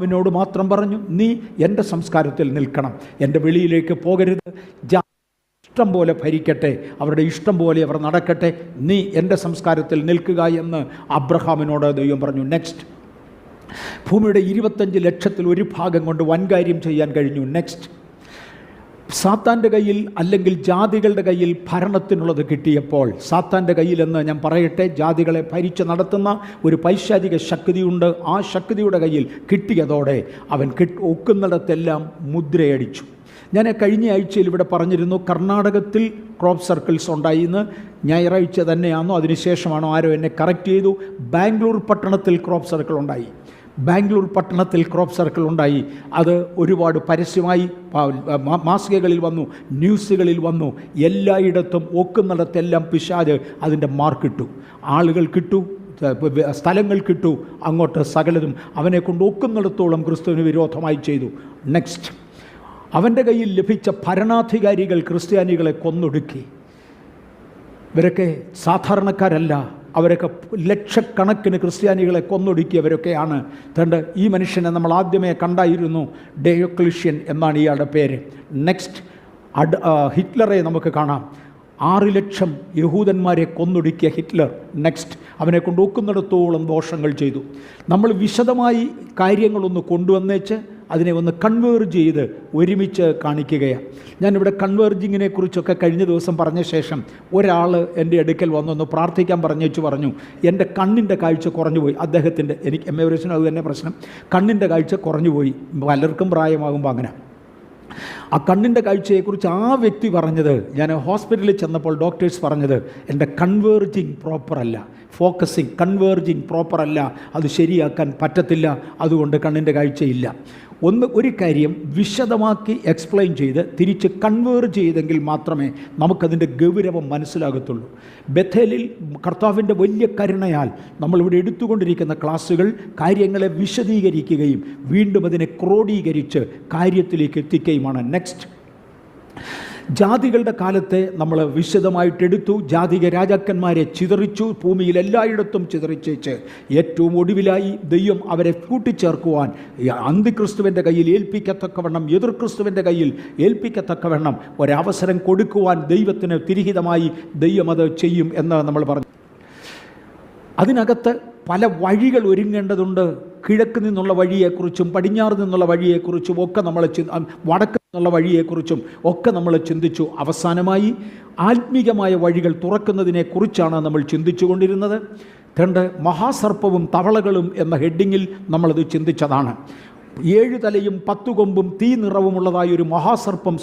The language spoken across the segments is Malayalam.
അബ്രഹാമിനോട് മാത്രം പറഞ്ഞു, നീ എൻ്റെ സംസ്കാരത്തിൽ നിൽക്കണം, എൻ്റെ വെളിയിലേക്ക് പോകരുത്, ഇഷ്ടം പോലെ ഭരിക്കട്ടെ, അവരുടെ ഇഷ്ടം പോലെ അവർ നടക്കട്ടെ, നീ എൻ്റെ സംസ്കാരത്തിൽ നിൽക്കുക എന്ന് അബ്രഹാമിനോട് ദൈവം പറഞ്ഞു. നെക്സ്റ്റ്, ഭൂമിയുടെ 25 ലക്ഷത്തിൽ ഒരു ഭാഗം കൊണ്ട് വൻകാര്യം ചെയ്യാൻ കഴിഞ്ഞു. നെക്സ്റ്റ്, സാത്താൻ്റെ കയ്യിൽ അല്ലെങ്കിൽ ജാതികളുടെ കയ്യിൽ ഭരണത്തിനുള്ളത് കിട്ടിയപ്പോൾ, സാത്താൻ്റെ കയ്യിലെന്ന് ഞാൻ പറയട്ടെ, ജാതികളെ ഭരിച്ച് നടത്തുന്ന ഒരു പൈശാചിക ശക്തിയുണ്ട്. ആ ശക്തിയുടെ കയ്യിൽ കിട്ടിയതോടെ അവൻ ഒക്കുന്നിടത്തെല്ലാം മുദ്രയടിച്ചു. ഞാൻ കഴിഞ്ഞ ആഴ്ചയിൽ ഇവിടെ പറഞ്ഞിരുന്നു, കർണാടകത്തിൽ ക്രോപ്പ് സർക്കിൾസ് ഉണ്ടായിന്ന്. ഞായറാഴ്ച തന്നെയാണോ അതിനുശേഷമാണോ ആരോ എന്നെ കറക്റ്റ് ചെയ്തു. ബാംഗ്ലൂർ പട്ടണത്തിൽ ക്രോപ്പ് സർക്കിൾ ഉണ്ടായി. ബാംഗ്ലൂർ പട്ടണത്തിൽ ക്രോപ്പ് സർക്കിൾ ഉണ്ടായി. അത് ഒരുപാട് പരസ്യമായി മാസികകളിൽ വന്നു, ന്യൂസുകളിൽ വന്നു. എല്ലായിടത്തും ഒക്കുന്നിടത്തെല്ലാം പിശാച് അതിൻ്റെ മാർക്കിട്ടു. ആളുകൾ കിട്ടു, സ്ഥലങ്ങൾ കിട്ടു, അങ്ങോട്ട് സകലതും അവനെ കൊണ്ട് ഒക്കുന്നിടത്തോളം ക്രിസ്തുവിന് വിരോധമായി ചെയ്തു. നെക്സ്റ്റ്, അവൻ്റെ കയ്യിൽ ലഭിച്ച ഭരണാധികാരികൾ ക്രിസ്ത്യാനികളെ കൊന്നൊടുക്കി. ഇവരൊക്കെ സാധാരണക്കാരല്ല, അവരൊക്കെ ലക്ഷക്കണക്കിന് ക്രിസ്ത്യാനികളെ കൊന്നൊടുക്കിയവരൊക്കെയാണ്. അതുകൊണ്ട് ഈ മനുഷ്യനെ നമ്മൾ ആദ്യമേ കണ്ടായിരുന്നു, ഡയോക്ലീഷ്യൻ എന്നാണ് ഇയാളുടെ പേര്. നെക്സ്റ്റ്, ഹിറ്റ്ലറെ നമുക്ക് കാണാം. 6 ലക്ഷം യഹൂദന്മാരെ കൊന്നൊടുക്കിയ ഹിറ്റ്ലർ. നെക്സ്റ്റ്, അവനെ കൊണ്ട് ഒക്കുന്നിടത്തോളം ദോഷങ്ങൾ ചെയ്തു. നമ്മൾ വിശദമായി കാര്യങ്ങളൊന്ന് കൊണ്ടുവന്നേച്ച് അതിനെ ഒന്ന് കൺവേർജ് ചെയ്ത് ഒരുമിച്ച് കാണിക്കുകയാണ്. ഞാനിവിടെ കൺവേർജിങ്ങിനെ കുറിച്ചൊക്കെ കഴിഞ്ഞ ദിവസം പറഞ്ഞ ശേഷം ഒരാൾ എൻ്റെ അടുക്കൽ വന്നൊന്ന് പ്രാർത്ഥിക്കാൻ പറഞ്ഞു, എൻ്റെ കണ്ണിൻ്റെ കാഴ്ച കുറഞ്ഞുപോയി. അദ്ദേഹത്തിൻ്റെ, എനിക്ക് എംഎവറേഷനും അത് തന്നെ പ്രശ്നം, കണ്ണിൻ്റെ കാഴ്ച കുറഞ്ഞുപോയി. പലർക്കും പ്രായമാകുമ്പോൾ അങ്ങനെ. ആ കണ്ണിൻ്റെ കാഴ്ചയെക്കുറിച്ച് ആ വ്യക്തി പറഞ്ഞത്, ഞാൻ ഹോസ്പിറ്റലിൽ ചെന്നപ്പോൾ ഡോക്ടേഴ്സ് പറഞ്ഞത്, എൻ്റെ കൺവേർജിങ് പ്രോപ്പറല്ല, ഫോക്കസിങ് കൺവേർജിങ് പ്രോപ്പറല്ല, അത് ശരിയാക്കാൻ പറ്റത്തില്ല, അതുകൊണ്ട് കണ്ണിൻ്റെ കാഴ്ചയില്ല. ഒരു കാര്യം വിശദമാക്കി എക്സ്പ്ലെയിൻ ചെയ്ത് തിരിച്ച് കൺവേർജ് ചെയ്തെങ്കിൽ മാത്രമേ നമുക്കതിൻ്റെ ഗൗരവം മനസ്സിലാകത്തുള്ളൂ. ബഥേലിൽ കർത്താവിൻ്റെ വലിയ കരുണയാൽ നമ്മളിവിടെ എടുത്തുകൊണ്ടിരിക്കുന്ന ക്ലാസ്സുകൾ കാര്യങ്ങളെ വിശദീകരിക്കുകയും വീണ്ടും അതിനെ ക്രോഡീകരിച്ച് കാര്യത്തിലേക്ക് എത്തിക്കുകയുമാണ്. നെക്സ്റ്റ്, ജാതികളുടെ കാലത്തെ നമ്മൾ വിശദമായിട്ടെടുത്തു. ജാതിക രാജാക്കന്മാരെ ചിതറിച്ചു, ഭൂമിയിൽ എല്ലായിടത്തും ചിതറിച്ചേച്ച് ഏറ്റവും ഒടുവിലായി ദൈവം അവരെ കൂട്ടിച്ചേർക്കുവാൻ അന്തിക്രിസ്തുവിൻ്റെ കയ്യിൽ ഏൽപ്പിക്കത്തക്കവണ്ണം, എതിർ ക്രിസ്തുവിൻ്റെ കയ്യിൽ ഏൽപ്പിക്കത്തക്കവണ്ണം ഒരവസരം കൊടുക്കുവാൻ ദൈവത്തിന് തിരിഹിതമായി ദൈവം അത് ചെയ്യും എന്ന് നമ്മൾ പറഞ്ഞു. അതിനകത്ത് പല വഴികൾ ഒരുങ്ങേണ്ടതുണ്ട്. കിഴക്ക് നിന്നുള്ള വഴിയെക്കുറിച്ചും പടിഞ്ഞാറ് നിന്നുള്ള വഴിയെക്കുറിച്ചും ഒക്കെ നമ്മൾ, വടക്ക് നിന്നുള്ള വഴിയെക്കുറിച്ചും ഒക്കെ നമ്മൾ ചിന്തിച്ചു. അവസാനമായി ആത്മീകമായ വഴികൾ തുറക്കുന്നതിനെക്കുറിച്ചാണ് നമ്മൾ ചിന്തിച്ചു കൊണ്ടിരുന്നത്. മഹാസർപ്പവും തവളകളും എന്ന ഹെഡിങ്ങിൽ നമ്മളത് ചിന്തിച്ചതാണ്. 7 തലയും 10 കൊമ്പും തീ നിറവുമുള്ളതായ ഒരു മഹാസർപ്പം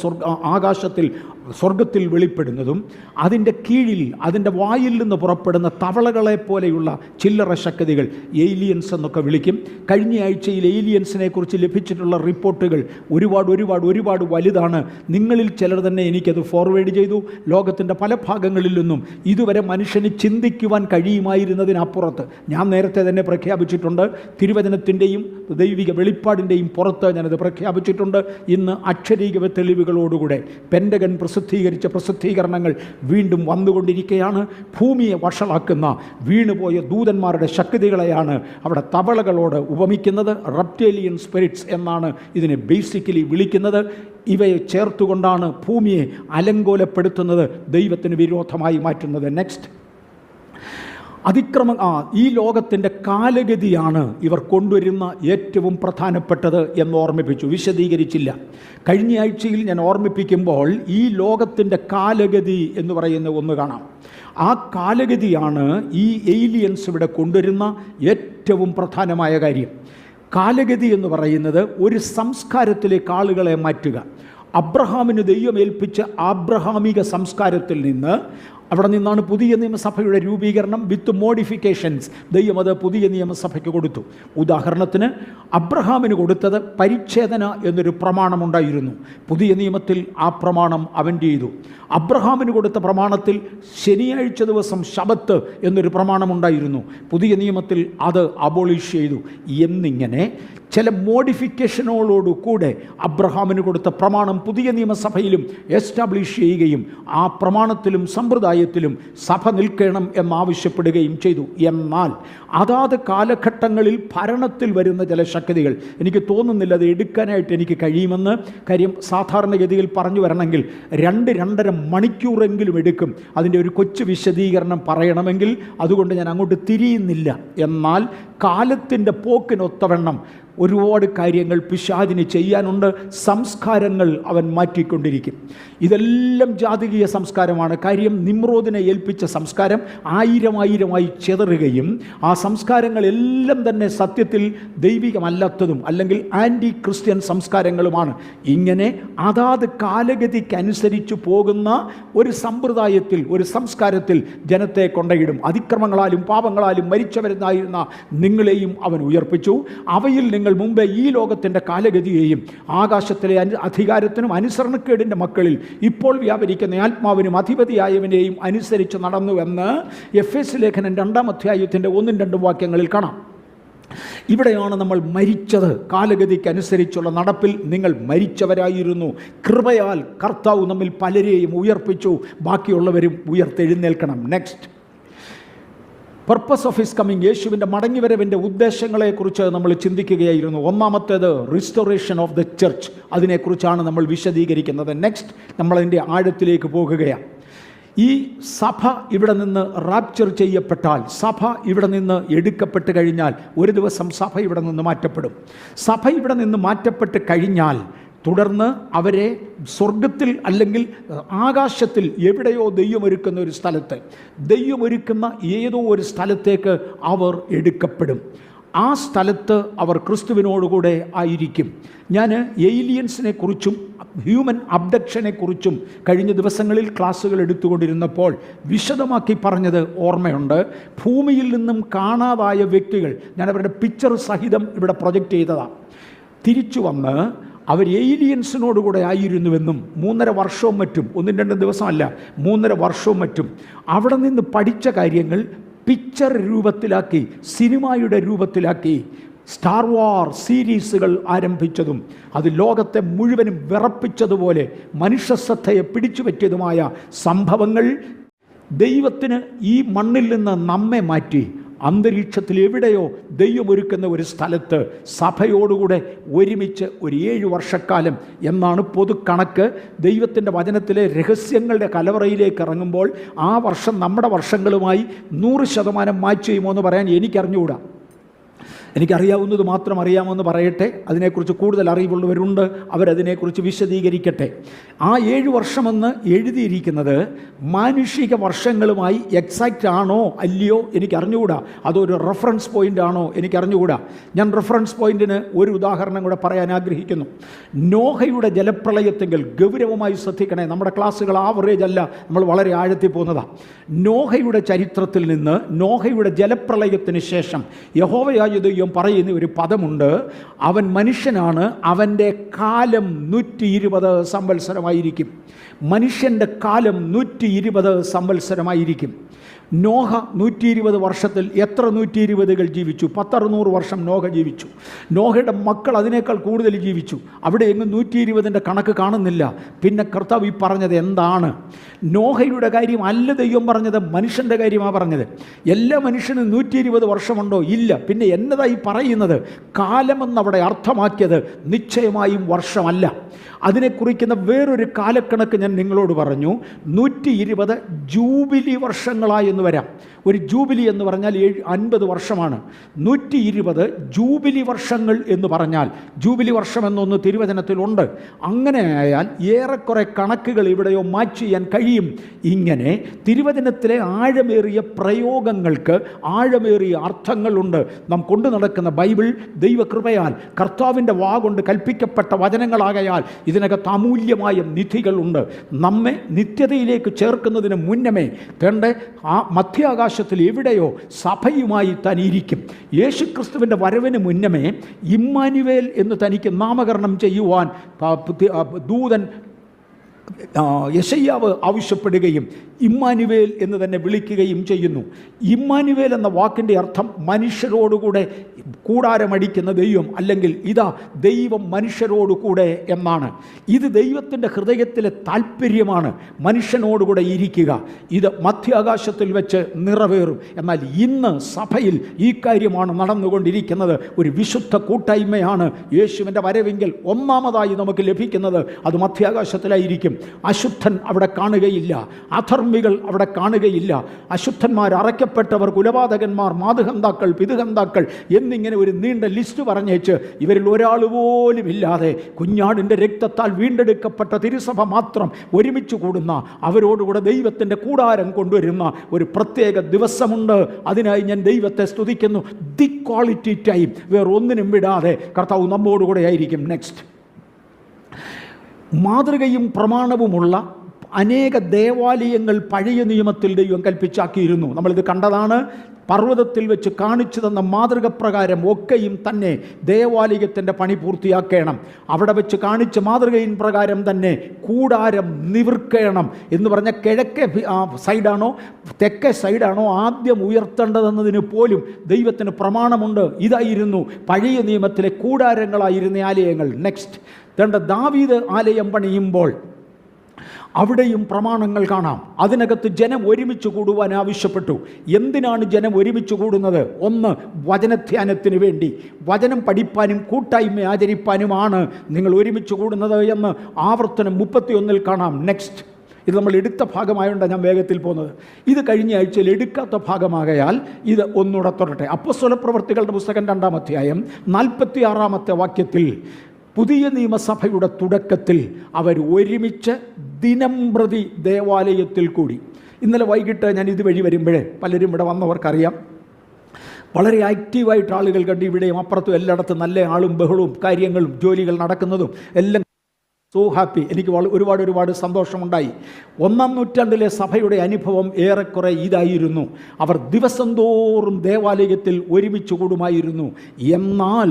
സ്വർഗത്തിൽ വെളിപ്പെടുന്നതും അതിൻ്റെ കീഴിൽ അതിൻ്റെ വായിൽ നിന്ന് പുറപ്പെടുന്ന തവളകളെ പോലെയുള്ള ചില്ലറ ശക്തികൾ, ഏലിയൻസ് എന്നൊക്കെ വിളിക്കും. കഴിഞ്ഞ ആഴ്ചയിൽ ഏലിയൻസിനെ കുറിച്ച് ലഭിച്ചിട്ടുള്ള റിപ്പോർട്ടുകൾ ഒരുപാട് വലുതാണ്. നിങ്ങളിൽ ചിലർ തന്നെ എനിക്കത് ഫോർവേഡ് ചെയ്തു. ലോകത്തിൻ്റെ പല ഭാഗങ്ങളിൽ നിന്നും ഇതുവരെ മനുഷ്യന് ചിന്തിക്കുവാൻ കഴിയുമായിരുന്നതിനപ്പുറത്ത്, ഞാൻ നേരത്തെ തന്നെ പ്രഖ്യാപിച്ചിട്ടുണ്ട്, തിരുവചനത്തിൻ്റെയും ദൈവിക വെളിപ്പാടിൻ്റെയും പുറത്ത് ഞാനത് പ്രഖ്യാപിച്ചിട്ടുണ്ട്. ഇന്ന് അക്ഷരീക തെളിവുകളോടുകൂടെ പെൻഡഗൺ പ്രസിദ്ധീകരിച്ച പ്രസിദ്ധീകരണങ്ങൾ വീണ്ടും വന്നുകൊണ്ടിരിക്കുകയാണ്. ഭൂമിയെ വഷളാക്കുന്ന വീണുപോയ ദൂതന്മാരുടെ ശക്തികളെയാണ് അവിടെ തവളകളോട് ഉപമിക്കുന്നത്. റെപ്റ്റേലിയൻ സ്പിരിറ്റ്സ് എന്നാണ് ഇതിനെ ബേസിക്കലി വിളിക്കുന്നത്. ഇവയെ ചേർത്തുകൊണ്ടാണ് ഭൂമിയെ അലങ്കോലപ്പെടുത്തുന്നത്, ദൈവത്തിന് വിരോധമായി മാറ്റുന്നത്. നെക്സ്റ്റ്, ഈ ലോകത്തിൻ്റെ കാലഗതിയാണ് ഇവർ കൊണ്ടുവരുന്ന ഏറ്റവും പ്രധാനപ്പെട്ടത് എന്ന് ഓർമ്മിപ്പിച്ചു, വിശദീകരിച്ചില്ല. കഴിഞ്ഞ ആഴ്ചയിൽ ഞാൻ ഓർമ്മിപ്പിക്കുമ്പോൾ ഈ ലോകത്തിൻ്റെ കാലഗതി എന്ന് പറയുന്ന ഒന്ന് കാണാം. ആ കാലഗതിയാണ് ഈ ഏലിയൻസ് ഇവിടെ കൊണ്ടുവരുന്ന ഏറ്റവും പ്രധാനമായ കാര്യം. കാലഗതി എന്ന് പറയുന്നത് ഒരു സംസ്കാരത്തിലേക്ക് ആളുകളെ മാറ്റുക. അബ്രഹാമിന് ദൈവം ഏൽപ്പിച്ച ആബ്രഹാമിക സംസ്കാരത്തിൽ നിന്ന്, അവിടെ നിന്നാണ് പുതിയ നിയമസഭയുടെ രൂപീകരണം വിത്ത് മോഡിഫിക്കേഷൻസ്. ദൈവം അത് പുതിയ നിയമസഭയ്ക്ക് കൊടുത്തു. ഉദാഹരണത്തിന് അബ്രഹാമിന് കൊടുത്തത് പരിച്ഛേദന എന്നൊരു പ്രമാണമുണ്ടായിരുന്നു. പുതിയ നിയമത്തിൽ ആ പ്രമാണം അവൻ്റ് ചെയ്തു. അബ്രഹാമിന് കൊടുത്ത പ്രമാണത്തിൽ ശനിയാഴ്ച ദിവസം ശബത്ത് എന്നൊരു പ്രമാണമുണ്ടായിരുന്നു. പുതിയ നിയമത്തിൽ അത് അബോളിഷ് ചെയ്തു. എന്നിങ്ങനെ ചില മോഡിഫിക്കേഷനുകളോടുകൂടെ അബ്രഹാമിന് കൊടുത്ത പ്രമാണം പുതിയ നിയമസഭയിലും എസ്റ്റാബ്ലിഷ് ചെയ്യുകയും ആ പ്രമാണത്തിലും സമ്പ്രദായം സമ്പ്രദായത്തിലും സഭ നിൽക്കണം എന്നാവശ്യപ്പെടുകയും ചെയ്തു. എന്നാൽ അതാത് കാലഘട്ടങ്ങളിൽ ഭരണത്തിൽ വരുന്ന ചില ശക്തികൾ, എനിക്ക് തോന്നുന്നില്ല അത് എടുക്കാനായിട്ട് എനിക്ക് കഴിയുമെന്ന്. കാര്യം സാധാരണഗതിയിൽ പറഞ്ഞു വരണമെങ്കിൽ 2-2.5 മണിക്കൂറെങ്കിലും എടുക്കും അതിൻ്റെ ഒരു കൊച്ചു വിശദീകരണം പറയണമെങ്കിൽ. അതുകൊണ്ട് ഞാൻ അങ്ങോട്ട് തിരിയുന്നില്ല. എന്നാൽ കാലത്തിൻ്റെ പോക്കിനൊത്തവണ്ണം ഒരുപാട് കാര്യങ്ങൾ പിശാചിന് ചെയ്യാനുണ്ട്. സംസ്കാരങ്ങൾ അവൻ മാറ്റിക്കൊണ്ടിരിക്കും. ഇതെല്ലാം ജാതകീയ സംസ്കാരമാണ്. കാര്യം നിമ്രോദിനെ ഏൽപ്പിച്ച സംസ്കാരം 1000 ചെതറുകയും ആ സംസ്കാരങ്ങളെല്ലാം തന്നെ സത്യത്തിൽ ദൈവികമല്ലാത്തതും അല്ലെങ്കിൽ ആൻറ്റി ക്രിസ്ത്യൻ സംസ്കാരങ്ങളുമാണ്. ഇങ്ങനെ അതാത് കാലഗതിക്കനുസരിച്ച് പോകുന്ന ഒരു സമ്പ്രദായത്തിൽ, ഒരു സംസ്കാരത്തിൽ ജനത്തെ കൊണ്ടയിടും. അതിക്രമങ്ങളാലും പാപങ്ങളാലും മരിച്ചവരെന്നായിരുന്ന നിങ്ങളെയും അവൻ ഉയർപ്പിച്ചു. അവയിൽ നിങ്ങൾ മുമ്പേ ഈ ലോകത്തിൻ്റെ കാലഗതിയെയും ആകാശത്തിലെ അധികാരത്തിനും അനുസരണക്കേടിൻ്റെ മക്കളിൽ ഇപ്പോൾ വ്യാപരിക്കുന്ന ആത്മാവിനും അധിപതിയായവനെയും അനുസരിച്ച് നടന്നുവെന്ന് എഫേസ്യ ലേഖനം 2-ാം അധ്യായത്തിൻ്റെ 1-2 വാക്യങ്ങളിൽ കാണാം. ഇവിടെയാണ് നമ്മൾ മരിച്ചത്. കാലഗതിക്കനുസരിച്ചുള്ള നടപ്പിൽ നിങ്ങൾ മരിച്ചവരായിരുന്നു. കൃപയാൽ കർത്താവ് നമ്മിൽ പലരെയും ഉയർപ്പിച്ചു, ബാക്കിയുള്ളവരും ഉയർത്തെഴുന്നേൽക്കണം. Next, purpose of his coming, യേശുവിൻ്റെ മടങ്ങിവരവിൻ്റെ ഉദ്ദേശങ്ങളെക്കുറിച്ച് നമ്മൾ ചിന്തിക്കുകയായിരുന്നു. ഒന്നാമത്തേത് റിസ്റ്റോറേഷൻ ഓഫ് ദ ചർച്ച്, അതിനെക്കുറിച്ചാണ് നമ്മൾ വിശദീകരിക്കുന്നത്. നെക്സ്റ്റ്, നമ്മളതിൻ്റെ ആഴത്തിലേക്ക് പോകുകയാണ്. ഈ സഭ ഇവിടെ നിന്ന് റാപ്ചർ ചെയ്യപ്പെട്ടാൽ, സഭ ഇവിടെ നിന്ന് എടുക്കപ്പെട്ട് കഴിഞ്ഞാൽ ഒരു ദിവസം സഭ ഇവിടെ നിന്ന് മാറ്റപ്പെടും. സഭ ഇവിടെ നിന്ന് മാറ്റപ്പെട്ട് കഴിഞ്ഞാൽ തുടർന്ന് അവരെ സ്വർഗത്തിൽ അല്ലെങ്കിൽ ആകാശത്തിൽ എവിടെയോ ദൈവമൊരുക്കുന്ന ഒരു സ്ഥലത്ത്, ദൈവമൊരുക്കുന്ന ഏതോ ഒരു സ്ഥലത്തേക്ക് അവർ എടുക്കപ്പെടും. ആ സ്ഥലത്ത് അവർ ക്രിസ്തുവിനോടുകൂടെ ആയിരിക്കും. ഞാൻ ഏലിയൻസിനെ കുറിച്ചും ഹ്യൂമൻ അബ്ഡക്ഷനെ കുറിച്ചും കഴിഞ്ഞ ദിവസങ്ങളിൽ ക്ലാസ്സുകൾ എടുത്തുകൊണ്ടിരുന്നപ്പോൾ വിശദമാക്കി പറഞ്ഞത് ഓർമ്മയുണ്ട്. ഭൂമിയിൽ നിന്നും കാണാതായ വ്യക്തികൾ, ഞാൻ അവരുടെ പിക്ചർ സഹിതം ഇവിടെ പ്രൊജക്റ്റ് ചെയ്തതാണ്. തിരിച്ചു വന്ന് അവർ ഏലിയൻസിനോടുകൂടെ ആയിരുന്നുവെന്നും 3.5 വർഷവും മറ്റും, 1-2 ദിവസമല്ല 3.5 വർഷവും മറ്റും അവിടെ നിന്ന് പഠിച്ച കാര്യങ്ങൾ പിക്ചർ രൂപത്തിലാക്കി, സിനിമയുടെ രൂപത്തിലാക്കി സ്റ്റാർ വാർ സീരീസുകൾ ആരംഭിച്ചതും അത് ലോകത്തെ മുഴുവനും വിറപ്പിച്ചതുപോലെ മനുഷ്യശ്രദ്ധയെ പിടിച്ചു പറ്റിയതുമായ സംഭവങ്ങൾ ദൈവത്തിന് ഈ മണ്ണിൽ നിന്ന് നമ്മെ മാറ്റി അന്തരീക്ഷത്തിൽ എവിടെയോ ദൈവമൊരുക്കുന്ന ഒരു സ്ഥലത്ത് സഭയോടുകൂടെ ഒരുമിച്ച് ഒരു 7 വർഷക്കാലം എന്നാണ് പൊതുക്കണക്ക്. ദൈവത്തിൻ്റെ വചനത്തിലെ രഹസ്യങ്ങളുടെ കലവറയിലേക്ക് ഇറങ്ങുമ്പോൾ ആ വർഷം നമ്മുടെ വർഷങ്ങളുമായി 100% മാച്ച് ചെയ്യുമോ എന്ന് പറയാൻ എനിക്കറിഞ്ഞുകൂടാ. എനിക്കറിയാവുന്നത് മാത്രം അറിയാമെന്ന് പറയട്ടെ. അതിനെക്കുറിച്ച് കൂടുതൽ അറിവുള്ളവരുണ്ട്, അവരതിനെക്കുറിച്ച് വിശദീകരിക്കട്ടെ. ആ 7 വർഷമെന്ന് എഴുതിയിരിക്കുന്നത് മാനുഷിക വർഷങ്ങളുമായി എക്സാക്റ്റ് ആണോ അല്ലയോ എനിക്കറിഞ്ഞുകൂടാ. അതൊരു റെഫറൻസ് പോയിൻ്റ് ആണോ എനിക്കറിഞ്ഞുകൂടാ. ഞാൻ റെഫറൻസ് പോയിൻറ്റിന് ഒരു ഉദാഹരണം കൂടെ പറയാൻ ആഗ്രഹിക്കുന്നു. നോഹയുടെ ജലപ്രളയത്തെങ്കിൽ ഗൗരവമായി ശ്രദ്ധിക്കണേ. നമ്മുടെ ക്ലാസ്സുകൾ ആവറേജ് അല്ല, നമ്മൾ വളരെ ആഴത്തിൽ പോകുന്നതാണ്. നോഹയുടെ ചരിത്രത്തിൽ നിന്ന് നോഹയുടെ ജലപ്രളയത്തിന് ശേഷം യഹോവയായ ദൈവം പറയുന്ന ഒരു പദമുണ്ട്. അവൻ മനുഷ്യനാണ്, അവൻ്റെ കാലം 120 സംവത്സരമായിരിക്കും. മനുഷ്യൻ്റെ കാലം 120 സംവത്സരമായിരിക്കും. നോഹ 120 വർഷത്തിൽ എത്ര 120കൾ ജീവിച്ചു? 10-600 വർഷം നോഹ ജീവിച്ചു. നോഹയുടെ മക്കൾ അതിനേക്കാൾ കൂടുതൽ ജീവിച്ചു. അവിടെ എങ്ങും 120ൻ്റെ കണക്ക് കാണുന്നില്ല. പിന്നെ കർത്താവ് ഈ പറഞ്ഞത് എന്താണ്? നോഹയുടെ കാര്യം അല്ല ദൈവം പറഞ്ഞത്, മനുഷ്യൻ്റെ കാര്യമാണ് പറഞ്ഞത്. എല്ലാ മനുഷ്യനും 120 വർഷമുണ്ടോ? ഇല്ല. പിന്നെ എന്നതായി പറയുന്നത്? കാലമെന്നവിടെ അർത്ഥമാക്കിയത് നിശ്ചയമായും വർഷമല്ല. അതിനെ കുറിക്കുന്ന വേറൊരു കാലക്കണക്ക് ഞാൻ നിങ്ങളോട് പറഞ്ഞു. 120 ജൂബിലി വർഷങ്ങളായെന്ന് വരാം. ഒരു ജൂബിലി എന്ന് പറഞ്ഞാൽ 50 വർഷമാണ്. 120 ജൂബിലി വർഷങ്ങൾ എന്ന് പറഞ്ഞാൽ, ജൂബിലി വർഷം എന്നൊന്ന് തിരുവചനത്തിലുണ്ട്. അങ്ങനെ ആയാൽ ഏറെക്കുറെ കണക്കുകൾ ഇവിടെയോ മാച്ച് ചെയ്യാൻ കഴിയും. ഇങ്ങനെ തിരുവചനത്തിലെ ആഴമേറിയ പ്രയോഗങ്ങൾക്ക് ആഴമേറിയ അർത്ഥങ്ങളുണ്ട്. നാം കൊണ്ടു നടക്കുന്ന ബൈബിൾ ദൈവകൃപയാൽ കർത്താവിൻ്റെ വാ കൊണ്ട് കൽപ്പിക്കപ്പെട്ട വചനങ്ങളാകയാൽ ഇതിനകത്ത് അമൂല്യമായ നിധികളുണ്ട്. നമ്മെ നിത്യതയിലേക്ക് ചേർക്കുന്നതിന് മുന്നമേ തൻ്റെ ആ മധ്യാകാശത്തിൽ എവിടെയോ സഭയുമായി തനിയിരിക്കും. യേശുക്രിസ്തുവിൻ്റെ വരവിന് മുന്നമേ ഇമ്മാനുവേൽ എന്ന് തനിക്ക് നാമകരണം ചെയ്യുവാൻ ദൂതൻ യെശയ്യാവ് ആവശ്യപ്പെടുകയും ഇമ്മാനുവേൽ എന്ന് തന്നെ വിളിക്കുകയും ചെയ്യുന്നു. ഇമ്മാനുവേൽ എന്ന വാക്കിൻ്റെ അർത്ഥം മനുഷ്യരോടുകൂടെ കൂടാരമടിക്കുന്ന ദൈവം, അല്ലെങ്കിൽ ഇതാ ദൈവം മനുഷ്യരോടുകൂടെ എന്നാണ്. ഇത് ദൈവത്തിൻ്റെ ഹൃദയത്തിലെ താല്പര്യമാണ്, മനുഷ്യനോടുകൂടെ ഇരിക്കുക. ഇത് മധ്യാകാശത്തിൽ വെച്ച് നിറവേറും. എന്നാൽ ഇന്ന് സഭയിൽ ഈ കാര്യമാണ് നടന്നുകൊണ്ടിരിക്കുന്നത്. ഒരു വിശുദ്ധ കൂട്ടായ്മയാണ് യേശുവിൻ്റെ വരവെങ്കിൽ ഒന്നാമതായി നമുക്ക് ലഭിക്കുന്നത്. അത് മധ്യാകാശത്തിലായിരിക്കും. അശുദ്ധൻ അവിടെ കാണുകയില്ല, അധർമ്മികൾ അവിടെ കാണുകയില്ല. അശുദ്ധന്മാർ, അറയ്ക്കപ്പെട്ടവർ, കുലപാതകന്മാർ, മാതുഹന്താക്കൾ, പിതുഹന്താക്കൾ എന്നിങ്ങനെ ഒരു നീണ്ട ലിസ്റ്റ് പറഞ്ഞേച്ച് ഇവരിൽ ഒരാൾ പോലും ഇല്ലാതെ കുഞ്ഞാടിൻ്റെ രക്തത്താൽ വീണ്ടെടുക്കപ്പെട്ട തിരുസഭ മാത്രം ഒരുമിച്ച് കൂടുന്ന, അവരോടുകൂടെ ദൈവത്തിൻ്റെ കൂടാരം കൊണ്ടുവരുന്ന ഒരു പ്രത്യേക ദിവസമുണ്ട്. അതിനായി ഞാൻ ദൈവത്തെ സ്തുതിക്കുന്നു. ദി ക്വാളിറ്റി ടൈം, വേറൊന്നിനും വിടാതെ കർത്താവ് നമ്മോടുകൂടെ ആയിരിക്കും. നെക്സ്റ്റ്, മാതൃകയും പ്രമാണവുമുള്ള അനേക ദേവാലയങ്ങൾ പഴയ നിയമത്തിൽ ദൈവം കൽപ്പിച്ചാക്കിയിരുന്നു. നമ്മളിത് കണ്ടതാണ്. പർവ്വതത്തിൽ വെച്ച് കാണിച്ചു തന്ന മാതൃക പ്രകാരം ഒക്കെയും തന്നെ ദേവാലയത്തിൻ്റെ പണി പൂർത്തിയാക്കണം. അവിടെ വെച്ച് കാണിച്ച മാതൃകയിൻ പ്രകാരം തന്നെ കൂടാരം നിവർക്കണം എന്ന് പറഞ്ഞ കിഴക്കേ സൈഡാണോ തെക്കേ സൈഡാണോ ആദ്യം ഉയർത്തേണ്ടതെന്നതിന് പോലും ദൈവത്തിന് പ്രമാണമുണ്ട്. ഇതായിരുന്നു പഴയ നിയമത്തിലെ കൂടാരങ്ങളായിരുന്ന ആലയങ്ങൾ. നെക്സ്റ്റ്, ദാവീദ് ആലയം പണിയുമ്പോൾ അവിടെയും പ്രമാണങ്ങൾ കാണാം. അതിനകത്ത് ജനം ഒരുമിച്ച് കൂടുവാൻ ആവശ്യപ്പെട്ടു. എന്തിനാണ് ജനം ഒരുമിച്ച് കൂടുന്നത്? ഒന്ന്, വചനധ്യാനത്തിന് വേണ്ടി, വചനം പഠിപ്പാനും കൂട്ടായ്മ ആചരിപ്പാനുമാണ് നിങ്ങൾ ഒരുമിച്ച് കൂടുന്നത് എന്ന് ആവർത്തനം 31 കാണാം. നെക്സ്റ്റ്, ഇത് നമ്മൾ എടുത്ത ഭാഗമായതുകൊണ്ടാണ് ഞാൻ വേഗത്തിൽ പോകുന്നത്. ഇത് കഴിഞ്ഞ ആഴ്ചയിൽ എടുക്കാത്ത ഭാഗമാകയാൽ ഇത് ഒന്നുകൂടെ തുടരട്ടെ. അപ്പോസ്തലപ്രവൃത്തികളുടെ പുസ്തകം 2-ാം അധ്യായം 46-ാമത്തെ വാക്യത്തിൽ പുതിയ നിയമസഭയുടെ തുടക്കത്തിൽ അവർ ഒരുമിച്ച് ദിനം പ്രതി ദേവാലയത്തിൽ കൂടി. ഇന്നലെ വൈകിട്ട് ഞാൻ ഇതുവഴി വരുമ്പോഴേ പലരും ഇവിടെ വന്നവർക്കറിയാം, വളരെ ആക്റ്റീവായിട്ട് ആളുകൾ കണ്ട് ഇവിടെയും അപ്പുറത്തും എല്ലായിടത്തും നല്ല ആളും ബഹളവും കാര്യങ്ങളും ജോലികൾ നടക്കുന്നതും എല്ലാം. So happy. എനിക്ക് ഒരുപാട് സന്തോഷമുണ്ടായി. 1-ാം നൂറ്റാണ്ടിലെ സഭയുടെ അനുഭവം ഏറെക്കുറെ ഇതായിരുന്നു. അവർ ദിവസം തോറും ദേവാലയത്തിൽ ഒരുമിച്ച് കൂടുമായിരുന്നു. എന്നാൽ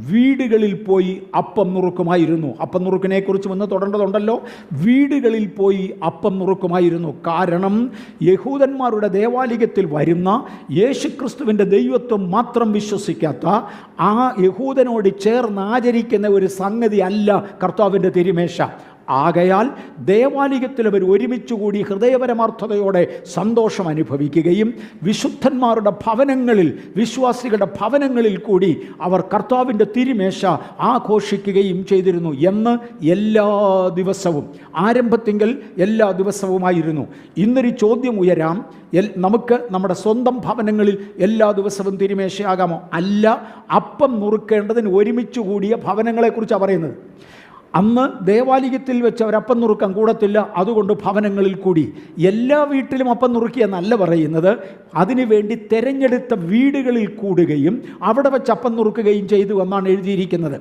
വീടുകളിൽ പോയി അപ്പം നുറുക്കുമായിരുന്നു. അപ്പം നുറുക്കിനെ കുറിച്ച് വന്ന് തുടരേണ്ടതുണ്ടല്ലോ. വീടുകളിൽ പോയി അപ്പം നുറുക്കുമായിരുന്നു. കാരണം യഹൂദന്മാരുടെ ദേവാലയത്തിൽ വരുന്ന യേശുക്രിസ്തുവിൻ്റെ ദൈവത്വം മാത്രം വിശ്വസിക്കാത്ത, ആ യഹൂദനോട് ചേർന്ന് ആചരിക്കുന്ന ഒരു സംഗതി അല്ല കർത്താവിൻ്റെ തിരുമേശ. ആകയാൽ ദേവാലയത്തിൽ അവർ ഒരുമിച്ചുകൂടി ഹൃദയപരമാർത്ഥതയോടെ സന്തോഷം അനുഭവിക്കുകയും വിശുദ്ധന്മാരുടെ ഭവനങ്ങളിൽ, വിശ്വാസികളുടെ ഭവനങ്ങളിൽ കൂടി അവർ കർത്താവിൻ്റെ തിരുമേശ ആഘോഷിക്കുകയും ചെയ്തിരുന്നു. എന്ന് എല്ലാ ദിവസവും, ആരംഭത്തിങ്കിൽ എല്ലാ ദിവസവുമായിരുന്നു. ഇന്നൊരു ചോദ്യം ഉയരാം, നമുക്ക് നമ്മുടെ സ്വന്തം ഭവനങ്ങളിൽ എല്ലാ ദിവസവും തിരുമേശയാകാമോ? അല്ല. അപ്പം നുറുക്കേണ്ടതിന് ഒരുമിച്ച് കൂടിയ ഭവനങ്ങളെക്കുറിച്ചാണ് പറയുന്നത്. അന്ന് ദേവാലയത്തിൽ വെച്ച് അവരപ്പം നുറുക്കാൻ കൂടത്തില്ല, അതുകൊണ്ട് ഭവനങ്ങളിൽ കൂടി. എല്ലാ വീട്ടിലും അപ്പം നുറുക്കിയെന്നല്ല പറയുന്നത്, അതിനുവേണ്ടി തിരഞ്ഞെടുത്ത വീടുകളിൽ കൂടുകയും അവിടെ വെച്ച് അപ്പം നുറുക്കുകയും ചെയ്തു എന്നാണ് എഴുതിയിരിക്കുന്നത്.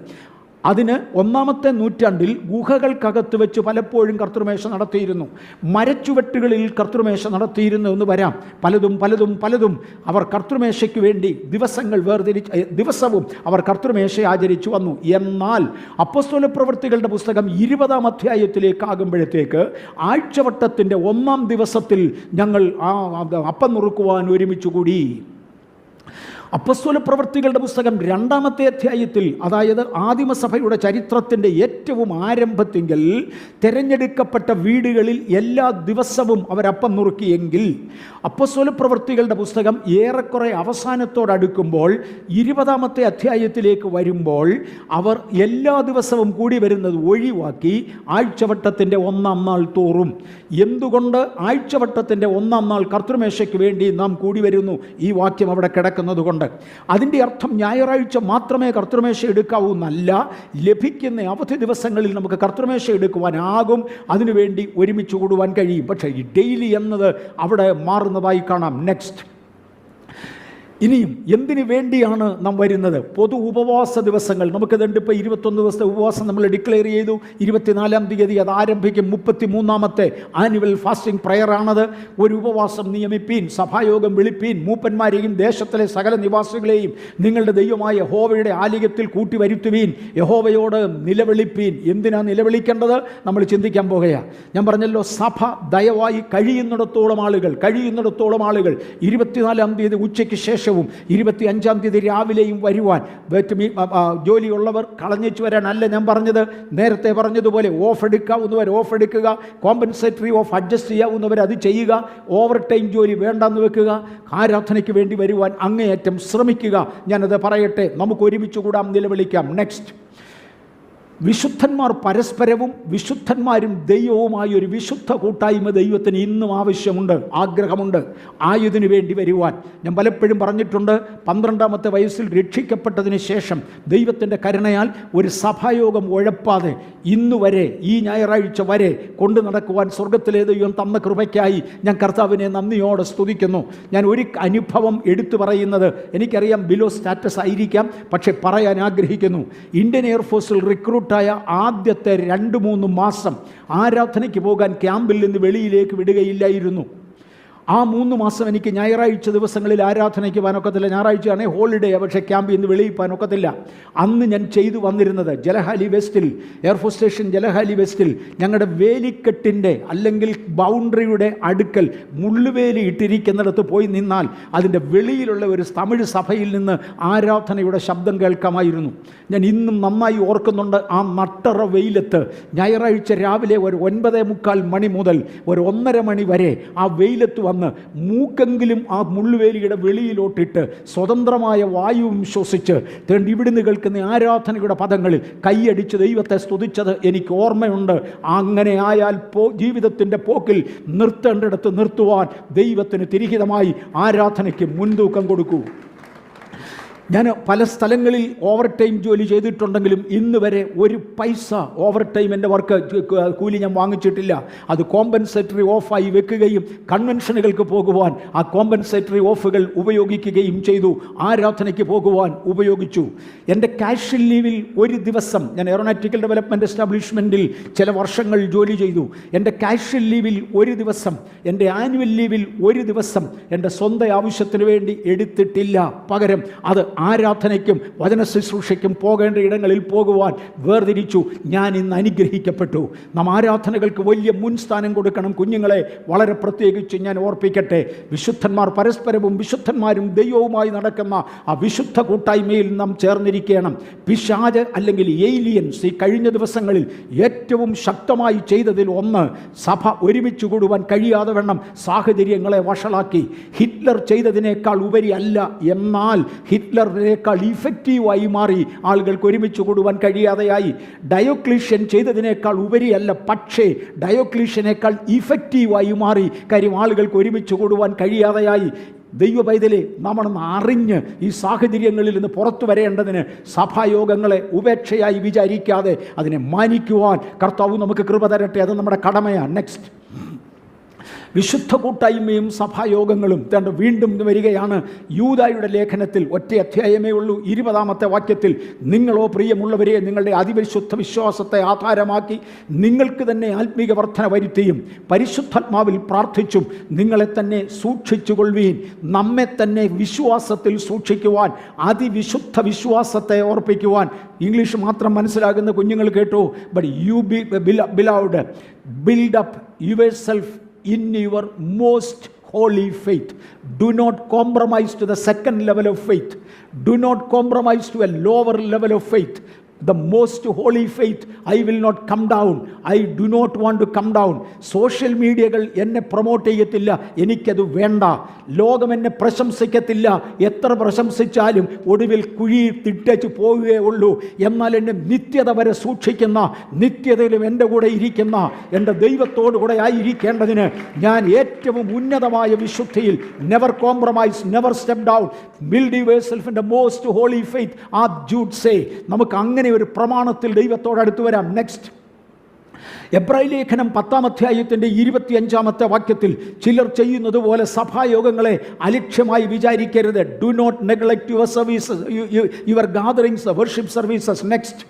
അതിന് 1-ാമത്തെ നൂറ്റാണ്ടിൽ ഗുഹകൾക്കകത്ത് വെച്ച് പലപ്പോഴും കർത്തൃമേശ നടത്തിയിരുന്നു. മരച്ചുവട്ടുകളിൽ കർത്തൃമേശ നടത്തിയിരുന്നു എന്ന് വരാം. പലതും അവർ കർത്തൃമേശയ്ക്ക് വേണ്ടി ദിവസവും അവർ കർത്തൃമേശ ആചരിച്ചു വന്നു. എന്നാൽ അപ്പോസ്തലപ്രവൃത്തികളുടെ പുസ്തകം 20-ാം അധ്യായത്തിലേക്കാകുമ്പോഴത്തേക്ക് ആഴ്ചവട്ടത്തിൻ്റെ 1-ാം ദിവസത്തിൽ ഞങ്ങൾ അപ്പം നുറുക്കുവാൻ ഒരുമിച്ച് കൂടി. അപ്പോസ്തലപ്രവൃത്തികളുടെ പുസ്തകം 2-ാമത്തെ അധ്യായത്തിൽ, അതായത് ആദിമസഭയുടെ ചരിത്രത്തിൻ്റെ ഏറ്റവും ആരംഭത്തിങ്കിൽ തിരഞ്ഞെടുക്കപ്പെട്ട വീടുകളിൽ എല്ലാ ദിവസവും അവരപ്പം നുറുക്കിയെങ്കിൽ, അപ്പോസ്തലപ്രവൃത്തികളുടെ പുസ്തകം ഏറെക്കുറെ അവസാനത്തോടടുക്കുമ്പോൾ 20-ാമത്തെ അധ്യായത്തിലേക്ക് വരുമ്പോൾ അവർ എല്ലാ ദിവസവും കൂടി വരുന്നത് ഒഴിവാക്കി ആഴ്ചവട്ടത്തിൻ്റെ 1-ാം നാൾ തോറും. എന്തുകൊണ്ട് ആഴ്ചവട്ടത്തിൻ്റെ 1-ാം നാൾ കർത്തൃമേശയ്ക്ക് വേണ്ടി നാം കൂടി വരുന്നു? ഈ വാക്യം അവിടെ കിടക്കുന്നത് കൊണ്ട്. അതിൻ്റെ അർത്ഥം ഞായറാഴ്ച മാത്രമേ കർത്തൃമേശ എടുക്കാവൂ എന്നല്ല. ലഭിക്കുന്ന അവധി ദിവസങ്ങളിൽ നമുക്ക് കർത്തൃമേശ എടുക്കുവാനാകും, അതിനുവേണ്ടി ഒരുമിച്ച് കൂടുവാൻ കഴിയും. പക്ഷേ ഈ ഡെയിലി എന്നത് അവിടെ മാറുന്നതായി കാണാം. നെക്സ്റ്റ്, ഇനിയും എന്തിനു വേണ്ടിയാണ് നാം വരുന്നത്? പൊതു ഉപവാസ ദിവസങ്ങൾ നമുക്കിതുണ്ട്. ഇപ്പോൾ 21 ദിവസത്തെ ഉപവാസം നമ്മൾ ഡിക്ലെയർ ചെയ്തു. 24-ാം തീയതി അത് ആരംഭിക്കും. 33-ാമത്തെ ആനുവൽ ഫാസ്റ്റിംഗ് പ്രയറാണത്. ഒരു ഉപവാസം നിയമിപ്പീൻ, സഭായോഗം വിളിപ്പീൻ, മൂപ്പന്മാരെയും ദേശത്തിലെ സകല നിവാസികളെയും നിങ്ങളുടെ ദൈവമായ യഹോവയുടെ ആലയത്തിൽ കൂട്ടി വരുത്തുവീൻ, യഹോവയോട് നിലവിളിപ്പീൻ. എന്തിനാ നിലവിളിക്കേണ്ടത്? നമ്മൾ ചിന്തിക്കാൻ പോകുകയാണ്. ഞാൻ പറഞ്ഞല്ലോ, സഭ ദയവായി കഴിയുന്നിടത്തോളം ആളുകൾ 24-ാം തീയതി ഉച്ചയ്ക്ക് ശേഷം 25-ാം തീയതി രാവിലെയും വരുവാൻ. ജോലിയുള്ളവർ കളഞ്ഞിച്ചു വരാനല്ല ഞാൻ പറഞ്ഞത്. നേരത്തെ പറഞ്ഞതുപോലെ ഓഫ് എടുക്കാവുന്നവർ ഓഫ് എടുക്കുക, കോമ്പൻസേറ്ററി ഓഫ് അഡ്ജസ്റ്റ് ചെയ്യാവുന്നവർ അത് ചെയ്യുക, ഓവർ ടൈം ജോലി വേണ്ടെന്ന് വെക്കുക, ആരാധനയ്ക്ക് വേണ്ടി വരുവാൻ അങ്ങേയറ്റം ശ്രമിക്കുക. ഞാനത് പറയട്ടെ, നമുക്ക് ഒരുമിച്ച് കൂടാം, നിലവിളിക്കാം. നെക്സ്റ്റ്, വിശുദ്ധന്മാർ പരസ്പരവും വിശുദ്ധന്മാരും ദൈവവുമായ ഒരു വിശുദ്ധ കൂട്ടായ്മ ദൈവത്തിന് ഇന്നും ആവശ്യമുണ്ട്, ആഗ്രഹമുണ്ട്. ആയുധന് വേണ്ടി വരുവാൻ ഞാൻ പലപ്പോഴും പറഞ്ഞിട്ടുണ്ട്. 12-ാമത്തെ വയസ്സിൽ രക്ഷിക്കപ്പെട്ടതിന് ശേഷം ദൈവത്തിൻ്റെ കരുണയാൽ ഒരു സഭായോഗം ഉഴപ്പാതെ ഇന്നുവരെ, ഈ ഞായറാഴ്ച വരെ കൊണ്ടു നടക്കുവാൻ സ്വർഗത്തിലെ ദൈവം തന്ന കൃപയ്ക്കായി ഞാൻ കർത്താവിനെ നന്ദിയോടെ സ്തുതിക്കുന്നു. ഞാൻ ഒരു അനുഭവം എടുത്തു പറയുന്നത്, എനിക്കറിയാം ബിലോ സ്റ്റാറ്റസ് ആയിരിക്കാം, പക്ഷേ പറയാൻ ആഗ്രഹിക്കുന്നു. ഇന്ത്യൻ എയർഫോഴ്സിൽ റിക്രൂട്ട് ആദ്യത്തെ 2-3 മാസം ആരാധനയ്ക്ക് പോകാൻ ക്യാമ്പിൽ നിന്ന് വെളിയിലേക്ക് വിടുകയില്ലായിരുന്നു. ആ 3 മാസം എനിക്ക് ഞായറാഴ്ച ദിവസങ്ങളിൽ ആരാധനയ്ക്ക് പോകാനൊക്കത്തില്ല. ഞായറാഴ്ചയാണെങ്കിൽ ഹോളിഡേ, പക്ഷേ ക്യാമ്പിൽ നിന്ന് വെളിയിൽ പോകാനൊക്കത്തില്ല. അന്ന് ഞാൻ ചെയ്തു വന്നിരുന്നത് ജലഹാലി വെസ്റ്റിൽ, എയർഫോഴ്സ് സ്റ്റേഷൻ ജലഹാലി വെസ്റ്റിൽ ഞങ്ങളുടെ വേലിക്കെട്ടിൻ്റെ അല്ലെങ്കിൽ ബൗണ്ടറിയുടെ അടുക്കൽ മുള്ളുവേലി ഇട്ടിരിക്കുന്നിടത്ത് പോയി നിന്നാൽ അതിൻ്റെ വെളിയിലുള്ള ഒരു തമിഴ് സഭയിൽ നിന്ന് ആരാധനയുടെ ശബ്ദം കേൾക്കാമായിരുന്നു. ഞാൻ ഇന്നും നന്നായി ഓർക്കുന്നുണ്ട്. ആ നട്ടറ വെയിലത്ത് ഞായറാഴ്ച രാവിലെ ഒരു 9:45 മണി മുതൽ ഒരു 1:30 മണി വരെ ആ വെയിലത്ത് വന്ന് മൂക്കെങ്കിലും ആ മുള്ളുവേലിയുടെ വെളിയിലോട്ടിട്ട് സ്വതന്ത്രമായ വായുവും ശ്വസിച്ച് ഇവിടുന്ന് കേൾക്കുന്ന ആരാധനയുടെ പദങ്ങളിൽ കൈയടിച്ച് ദൈവത്തെ സ്തുതിച്ചത് എനിക്ക് ഓർമ്മയുണ്ട്. അങ്ങനെ ആയാൽ ജീവിതത്തിൻ്റെ പോക്കിൽ നിർത്തേണ്ടിടത്ത് നിർത്തുവാൻ ദൈവത്തിന് തിരിഹിതമായി ആരാധനയ്ക്ക് മുൻതൂക്കം കൊടുക്കൂ. ഞാൻ പല സ്ഥലങ്ങളിൽ ഓവർ ടൈം ജോലി ചെയ്തിട്ടുണ്ടെങ്കിലും ഇന്ന് വരെ ഒരു പൈസ ഓവർ ടൈം എൻ്റെ വർക്ക് കൂലി ഞാൻ വാങ്ങിച്ചിട്ടില്ല. അത് കോമ്പൻസേറ്ററി ഓഫായി വെക്കുകയും കൺവെൻഷനുകൾക്ക് പോകുവാൻ ആ കോമ്പൻസേറ്ററി ഓഫുകൾ ഉപയോഗിക്കുകയും ചെയ്തു. ആരാധനയ്ക്ക് പോകുവാൻ ഉപയോഗിച്ചു. എൻ്റെ കാഷ്വൽ ലീവിൽ ഒരു ദിവസം, ഞാൻ എയറോനോട്ടിക്കൽ ഡെവലപ്മെൻറ്റ് എസ്റ്റാബ്ലിഷ്മെൻറ്റിൽ ചില വർഷങ്ങൾ ജോലി ചെയ്തു. എൻ്റെ കാഷ്വൽ ലീവിൽ ഒരു ദിവസം, എൻ്റെ ആനുവൽ ലീവിൽ ഒരു ദിവസം എൻ്റെ സ്വന്തം ആവശ്യത്തിന് വേണ്ടി എടുത്തിട്ടില്ല. പകരം അത് ആരാധനയ്ക്കും വചന ശുശ്രൂഷയ്ക്കും പോകേണ്ട ഇടങ്ങളിൽ പോകുവാൻ വേർതിരിച്ചു. ഞാൻ ഇന്ന് അനുഗ്രഹിക്കപ്പെട്ടു. നാം ആരാധനകൾക്ക് വലിയ മുൻസ്ഥാനം കൊടുക്കണം. കുഞ്ഞുങ്ങളെ വളരെ പ്രത്യേകിച്ച് ഞാൻ ഓർപ്പിക്കട്ടെ, വിശുദ്ധന്മാർ പരസ്പരവും വിശുദ്ധന്മാരും ദൈവവുമായി നടക്കുന്ന ആ വിശുദ്ധ കൂട്ടായ്മയിൽ നാം ചേർന്നിരിക്കണം. പിശാച് അല്ലെങ്കിൽ ഏലിയൻസ് ഈ കഴിഞ്ഞ ദിവസങ്ങളിൽ ഏറ്റവും ശക്തമായി ചെയ്തതിൽ ഒന്ന്, സഭ ഒരുമിച്ച് കൂടുവാൻ കഴിയാതെ വണ്ണം സാഹചര്യങ്ങളെ വഷളാക്കി. ഹിറ്റ്ലർ ചെയ്തതിനേക്കാൾ ഉപരി അല്ല, എന്നാൽ ഹിറ്റ്ലർ േക്കാൾ ഇഫക്റ്റീവായി മാറി. ആളുകൾക്ക് ഒരുമിച്ച് കൂടുവാൻ കഴിയാതെയായി. ഡയോക്ലീഷ്യൻ ചെയ്തതിനേക്കാൾ ഉപരിയല്ല, പക്ഷേ ഡയോക്ലീഷ്യനേക്കാൾ ഇഫക്റ്റീവായി മാറി. കാര്യം ആളുകൾക്ക് ഒരുമിച്ച് കൂടുവാൻ കഴിയാതെയായി. ദൈവ പൈതലെ, നമ്മളൊന്ന് അറിഞ്ഞ് ഈ സാഹചര്യങ്ങളിൽ നിന്ന് പുറത്തു വരേണ്ടതിന് സഭായോഗങ്ങളെ ഉപേക്ഷയായി വിചാരിക്കാതെ അതിനെ മാനിക്കുവാൻ കർത്താവ് നമുക്ക് കൃപ തരട്ടെ. അത് നമ്മുടെ കടമയാണ്. നെക്സ്റ്റ്, വിശുദ്ധ കൂട്ടായ്മയും സഭായോഗങ്ങളും വീണ്ടും വരികയാണ്. യൂദായുടെ ലേഖനത്തിൽ ഒറ്റ അധ്യായമേ ഉള്ളൂ. 20-ാമത്തെ വാക്യത്തിൽ, നിങ്ങളോ പ്രിയമുള്ളവരെ നിങ്ങളുടെ അതിപരിശുദ്ധ വിശ്വാസത്തെ ആധാരമാക്കി നിങ്ങൾക്ക് തന്നെ ആത്മീക വർധന വരുത്തിയും പരിശുദ്ധാത്മാവിൽ പ്രാർത്ഥിച്ചും നിങ്ങളെ തന്നെ സൂക്ഷിച്ചുകൊള്ളുവീൻ. നമ്മെ തന്നെ വിശ്വാസത്തിൽ സൂക്ഷിക്കുവാൻ, അതിവിശുദ്ധ വിശ്വാസത്തെ ഓർപ്പിക്കുവാൻ. ഇംഗ്ലീഷ് മാത്രം മനസ്സിലാകുന്ന കുഞ്ഞുങ്ങൾ കേട്ടോ. But you B beloved build up yourself in your most holy faith. Do not compromise to the second level of faith. Do not compromise to a lower level of faith. The most holy faith, I will not come down. I do not want to come down. Social മീഡിയകൾ എന്നെ പ്രൊമോട്ട് ചെയ്യത്തില്ല, എനിക്കത് വേണ്ട. ലോകം എന്നെ പ്രശംസിക്കത്തില്ല, എത്ര പ്രശംസിച്ചാലും ഒടുവിൽ കുഴി തിട്ടച്ച് പോവുകയേ ഉള്ളൂ. എന്നാൽ എന്നെ നിത്യത വരെ സൂക്ഷിക്കുന്ന, നിത്യതയിലും എൻ്റെ കൂടെ ഇരിക്കുന്ന എൻ്റെ ദൈവത്തോടു കൂടെ ആയിരിക്കേണ്ടതിന് ഞാൻ ഏറ്റവും ഉന്നതമായ വിശുദ്ധിയിൽ, never compromise, never step down, build yourself in the most holy faith. ആ ജൂഡ് സേ, നമുക്ക് അങ്ങനെ ഒരു പ്രമാണത്തിൽ ദൈവത്തോടടുത്ത് വരാം. നെക്സ്റ്റ്, എബ്രായ ലേഖനം 10-ാം അധ്യായത്തിൻ്റെ 25-ാമത്തെ വാക്യത്തിൽ ചിലർ ചെയ്യുന്നത് പോലെ സഭായോഗങ്ങളെ അലക്ഷ്യമായി വിചാരിക്കരുത്. Do not neglect your services, your gatherings, worship services. Next,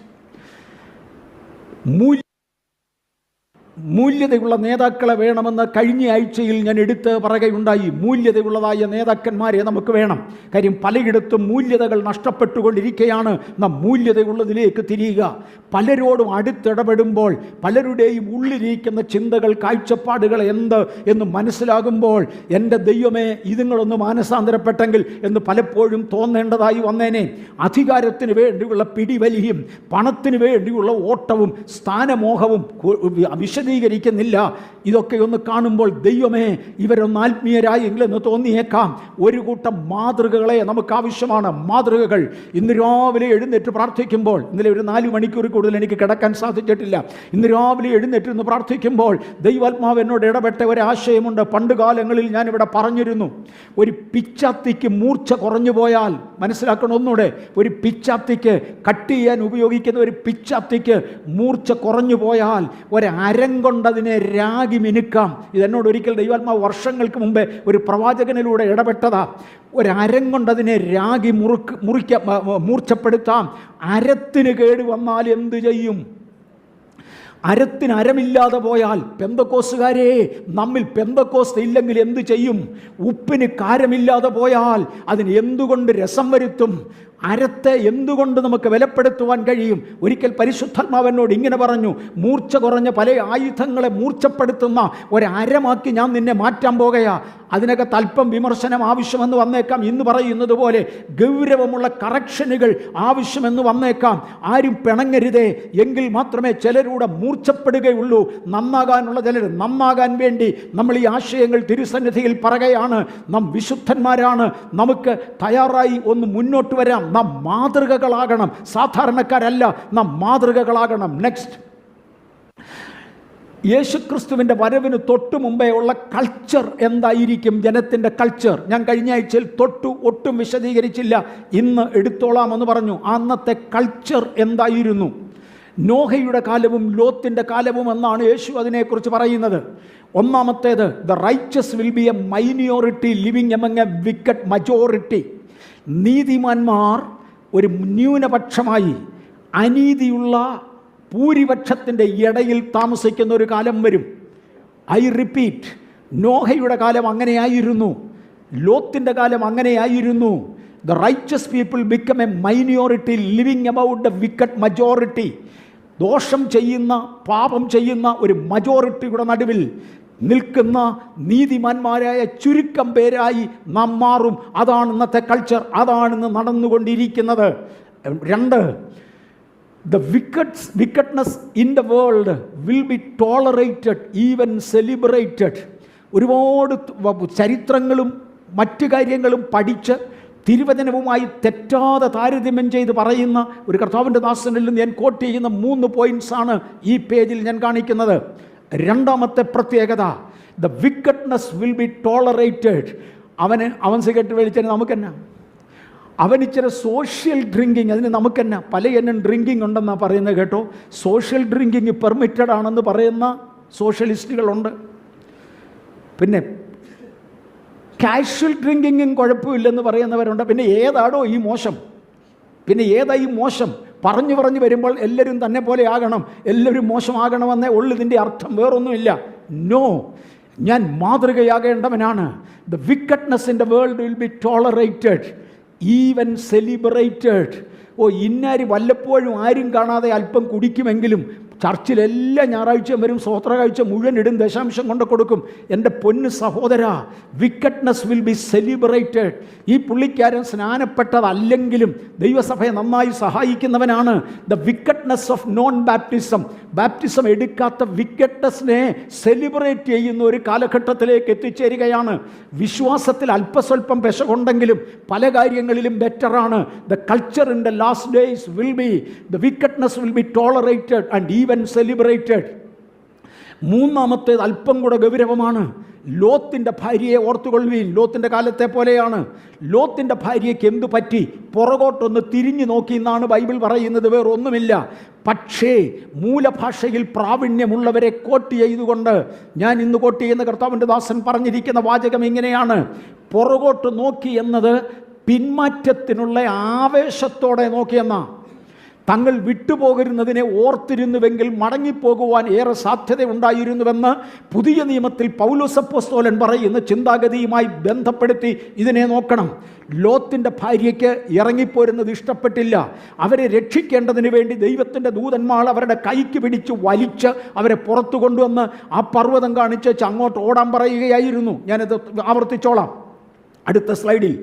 മൂല്യതയുള്ള നേതാക്കളെ വേണമെന്ന് കഴിഞ്ഞ ആഴ്ചയിൽ ഞാൻ എടുത്ത് പറയുകയുണ്ടായി. മൂല്യതയുള്ളതായ നേതാക്കന്മാരെ നമുക്ക് വേണം. കാര്യം പലയിടത്തും മൂല്യതകൾ നഷ്ടപ്പെട്ടുകൊണ്ടിരിക്കുകയാണ്. നാം മൂല്യതയുള്ളതിലേക്ക് തിരിയുക. പലരോടും അടുത്തിടപെടുമ്പോൾ പലരുടെയും ഉള്ളിലിരിക്കുന്ന ചിന്തകൾ, കാഴ്ചപ്പാടുകൾ എന്ത് എന്ന് മനസ്സിലാകുമ്പോൾ എൻ്റെ ദൈവമേ ഇതുങ്ങളൊന്ന് മാനസാന്തരപ്പെട്ടെങ്കിൽ എന്ന് പലപ്പോഴും തോന്നേണ്ടതായി വന്നേനെ. അധികാരത്തിന് വേണ്ടിയുള്ള പിടിവലിയും പണത്തിന് വേണ്ടിയുള്ള ഓട്ടവും സ്ഥാനമോഹവും വിശദീകരിക്കുന്നില്ല. ഇതൊക്കെ ഒന്ന് കാണുമ്പോൾ ദൈവമേ ഇവരൊന്ന് ആത്മീയരായെങ്കിലെന്ന് തോന്നിയേക്കാം. ഒരു കൂട്ടം മാതൃകകളെ നമുക്ക് ആവശ്യമാണ്. മാതൃകകൾ. ഇന്ന് രാവിലെ എഴുന്നേറ്റ് പ്രാർത്ഥിക്കുമ്പോൾ, ഇന്നലെ ഒരു 4 മണിക്കൂർ കൂടുതൽ എനിക്ക് കിടക്കാൻ സാധിച്ചിട്ടില്ല. ഇന്ന് രാവിലെ എഴുന്നേറ്റ് പ്രാർത്ഥിക്കുമ്പോൾ ദൈവാത്മാവ് എന്നോട് ഇടപെട്ട ഒരാശയമുണ്ട്. പണ്ട് കാലങ്ങളിൽ ഞാനിവിടെ പറഞ്ഞിരുന്നു, ഒരു പിച്ചാത്തിക്ക് മൂർച്ച കുറഞ്ഞു പോയാൽ, മനസ്സിലാക്കണം ഒന്നുകൂടെ, ഒരു പിച്ചാത്തിക്ക് കട്ട് ചെയ്യാൻ ഉപയോഗിക്കുന്ന ഒരു പിച്ചാത്തിക്ക് മൂർച്ച കുറഞ്ഞു പോയാൽ ഒരരം കൊണ്ടതിനെ രാഗി മിനുക്കാം. ഇതെന്നോട് ഒരിക്കൽ ദൈവാത്മാവ് വർഷങ്ങൾക്ക് മുമ്പേ ഒരു പ്രവാചകനിലൂടെ ഇടപെട്ടതാ. ഒരരം കൊണ്ടതിനെ രാഗി മൂർച്ചപ്പെടുത്താം. അരത്തിന് കേട് വന്നാൽ എന്ത് ചെയ്യും? അരത്തിന് അരമില്ലാതെ പോയാൽ, പെന്തക്കോസ്തുകാരെ നമ്മിൽ പെന്തക്കോസ്ത് ഇല്ലെങ്കിൽ എന്ത് ചെയ്യും? ഉപ്പിന് കാരമില്ലാതെ പോയാൽ അതിന് എന്തുകൊണ്ട് രസം വരുത്തും? അരത്തെ എന്തുകൊണ്ട് നമുക്ക് വിലപ്പെടുത്തുവാൻ കഴിയും? ഒരിക്കൽ പരിശുദ്ധാത്മാവെന്നോട് ഇങ്ങനെ പറഞ്ഞു, മൂർച്ച കുറഞ്ഞ പല ആയുധങ്ങളെ മൂർച്ചപ്പെടുത്തുന്ന ഒരരമാക്കി ഞാൻ നിന്നെ മാറ്റാൻ പോകുകയാ. അതിനകത്ത് അല്പം വിമർശനം ആവശ്യമെന്ന് വന്നേക്കാം. ഇന്ന് പറയുന്നത് പോലെ ഗൗരവമുള്ള കറക്ഷനുകൾ ആവശ്യമെന്ന് വന്നേക്കാം. ആരും പിണങ്ങരുതേ, എങ്കിൽ മാത്രമേ ചിലരൂടെ മൂർച്ചപ്പെടുകയുള്ളൂ. നന്നാകാനുള്ള ചിലർ, നന്നാകാൻ വേണ്ടി നമ്മൾ ഈ ആശയങ്ങൾ തിരുസന്നിധിയിൽ പറയുകയാണ്. നാം വിശുദ്ധന്മാരാണ്, നമുക്ക് തയ്യാറായി ഒന്ന് മുന്നോട്ട് വരാം. നാം മാതൃകകളാകണം, സാധാരണക്കാരല്ല, നാം മാതൃകകളാകണം. നെക്സ്റ്റ്, യേശുക്രിസ്തുവിൻ്റെ വരവിന് തൊട്ടു മുമ്പേ ഉള്ള കൾച്ചർ എന്തായിരിക്കും? ജനത്തിൻ്റെ കൾച്ചർ ഞാൻ കഴിഞ്ഞ ആഴ്ചയിൽ ഒട്ടും വിശദീകരിച്ചില്ല, ഇന്ന് എടുത്തോളാമെന്ന് പറഞ്ഞു. അന്നത്തെ കൾച്ചർ എന്തായിരുന്നു? നോഹയുടെ കാലവും ലോത്തിൻ്റെ കാലവും എന്നാണ് യേശു അതിനെക്കുറിച്ച് പറയുന്നത്. ഒന്നാമത്തേത്, the righteous will be a minority living among a wicked majority. നീതിമാന്മാർ ഒരു ന്യൂനപക്ഷമായി അനീതിയുള്ള ഭൂരിപക്ഷത്തിൻ്റെ ഇടയിൽ താമസിക്കുന്ന ഒരു കാലം വരും. ഐ റിപ്പീറ്റ്, നോഹയുടെ കാലം അങ്ങനെയായിരുന്നു, ലോത്തിൻ്റെ കാലം അങ്ങനെയായിരുന്നു. The righteous people become A minority living about the wicket majority. ദോഷം ചെയ്യുന്ന, പാപം ചെയ്യുന്ന ഒരു മജോറിറ്റിയുടെ നടുവിൽ നിൽക്കുന്ന നീതിമാന്മാരായ ചുരുക്കം പേരായി നാം മാറും. അതാണ് ഇന്നത്തെ കൾച്ചർ, അതാണിന്ന് നടന്നുകൊണ്ടിരിക്കുന്നത്. 2, the wickedness in the world will be tolerated, even celebrated. ഒരുപാട് ചരിത്രങ്ങളും മറ്റു കാര്യങ്ങളും പഠിച്ച് തിരുവചനവുമായി തെറ്റാതെ താരതമ്യം ചെയ്ത് പറയുന്ന ഒരു കർത്താവിൻ്റെ ദാസനിൽ നിന്ന് ഞാൻ കോട്ട് ചെയ്യുന്ന 3 പോയിന്റ്സാണ് ഈ പേജിൽ ഞാൻ കാണിക്കുന്നത്. രണ്ടാമത്തെ പ്രത്യേകത, the wickedness will be tolerated. അവൻ സിഗരറ്റ് വലിച്ചതിന് നമുക്കെന്നാ? അവൻ ഇച്ചിരി സോഷ്യൽ ഡ്രിങ്കിങ്, അതിന് നമുക്കെന്നാ? പല എണ്ണം ഡ്രിങ്കിങ് ഉണ്ടെന്നാണ് പറയുന്നത് കേട്ടോ. സോഷ്യൽ ഡ്രിങ്കിങ് പെർമിറ്റഡ് ആണെന്ന് പറയുന്ന സോഷ്യലിസ്റ്റുകളുണ്ട്. പിന്നെ കാഷ്വൽ ഡ്രിങ്കിങ്ങും കുഴപ്പമില്ലെന്ന് പറയുന്നവരുണ്ട്. പിന്നെ ഏതാണോ ഈ മോശം? പിന്നെ ഏതാ ഈ മോശം? പറഞ്ഞു വരുമ്പോൾ എല്ലാവരും തന്നെ പോലെ ആകണം, എല്ലാവരും മോശമാകണമെന്നേ ഉള്ളു ഇതിൻ്റെ അർത്ഥം, വേറൊന്നുമില്ല. നോ, ഞാൻ മാതൃകയാകേണ്ടവനാണ്. The wickedness in the world will be tolerated, even celebrated. ഇന്നാര് വല്ലപ്പോഴും ആരും കാണാതെ അല്പം കുടിക്കുമെങ്കിലും ചർച്ചിൽ എല്ലാ ഞായറാഴ്ചയും വരും, സ്വോത്ര കാഴ്ച മുഴുവൻ ഇടും, ദശാംശം കൊണ്ട് കൊടുക്കും. എൻ്റെ പൊന്ന് സഹോദര, വിക്കറ്റ്നെസ് വിൽ ബി സെലിബ്രേറ്റഡ്. ഈ പുള്ളിക്കാരൻ സ്നാനപ്പെട്ടതല്ലെങ്കിലും ദൈവസഭയെ നന്നായി സഹായിക്കുന്നവനാണ്. The wickedness of non baptism, baptism എടുക്കാത്ത വിക്കറ്റ്നെസ്സിനെ സെലിബ്രേറ്റ് ചെയ്യുന്ന ഒരു കാലഘട്ടത്തിലേക്ക് എത്തിച്ചേരുകയാണ്. വിശ്വാസത്തിൽ അല്പസ്വല്പം പെശകൊണ്ടെങ്കിലും പല കാര്യങ്ങളിലും ബെറ്ററാണ്. The culture in the last days will be, the wickedness will be tolerated and even celebrated. മൂന്നാമത്തേത് അല്പം കൂടെ ഗൗരവമാണ്. ലോത്തിൻ്റെ ഭാര്യയെ ഓർത്തുകൊള്ളുവീൻ. ലോത്തിൻ്റെ കാലത്തെ പോലെയാണ്. ലോത്തിൻ്റെ ഭാര്യയ്ക്ക് എന്തു പറ്റി? പുറകോട്ടൊന്ന് തിരിഞ്ഞു നോക്കി എന്നാണ് ബൈബിൾ പറയുന്നത്, വേറൊന്നുമില്ല. പക്ഷേ മൂലഭാഷയിൽ പ്രാവീണ്യമുള്ളവരെ കോട്ട് ചെയ്തുകൊണ്ട് ഞാൻ ഇന്ന് കോട്ട് ചെയ്യുന്ന കർത്താവിൻ്റെ ദാസൻ പറഞ്ഞിരിക്കുന്ന വാചകം ഇങ്ങനെയാണ്: പുറകോട്ട് നോക്കി എന്നത് പിന്മാറ്റത്തിനുള്ള ആവേശത്തോടെ നോക്കിയെന്നാ. തങ്ങൾ വിട്ടുപോകരുന്നതിനെ ഓർത്തിരുന്നുവെങ്കിൽ മടങ്ങിപ്പോകുവാൻ ഏറെ സാധ്യതയുണ്ടായിരുന്നുവെന്ന് പുതിയ നിയമത്തിൽ പൗലോസ് അപ്പോസ്തലൻ പറയുന്ന ചിന്താഗതിയുമായി ബന്ധപ്പെടുത്തി ഇതിനെ നോക്കണം. ലോത്തിൻ്റെ ഭാര്യയ്ക്ക് ഇറങ്ങിപ്പോരുന്നത് ഇഷ്ടപ്പെട്ടില്ല. അവരെ രക്ഷിക്കേണ്ടതിന് വേണ്ടി ദൈവത്തിൻ്റെ ദൂതന്മാർ അവരുടെ കൈക്ക് പിടിച്ച് വലിച്ച് അവരെ പുറത്തു കൊണ്ടുവന്ന് ആ പർവ്വതം കാണിച്ച് അങ്ങോട്ട് ഓടാൻ പറയുകയായിരുന്നു. ഞാനത് ആവർത്തിച്ചോളാം അടുത്ത സ്ലൈഡിൽ.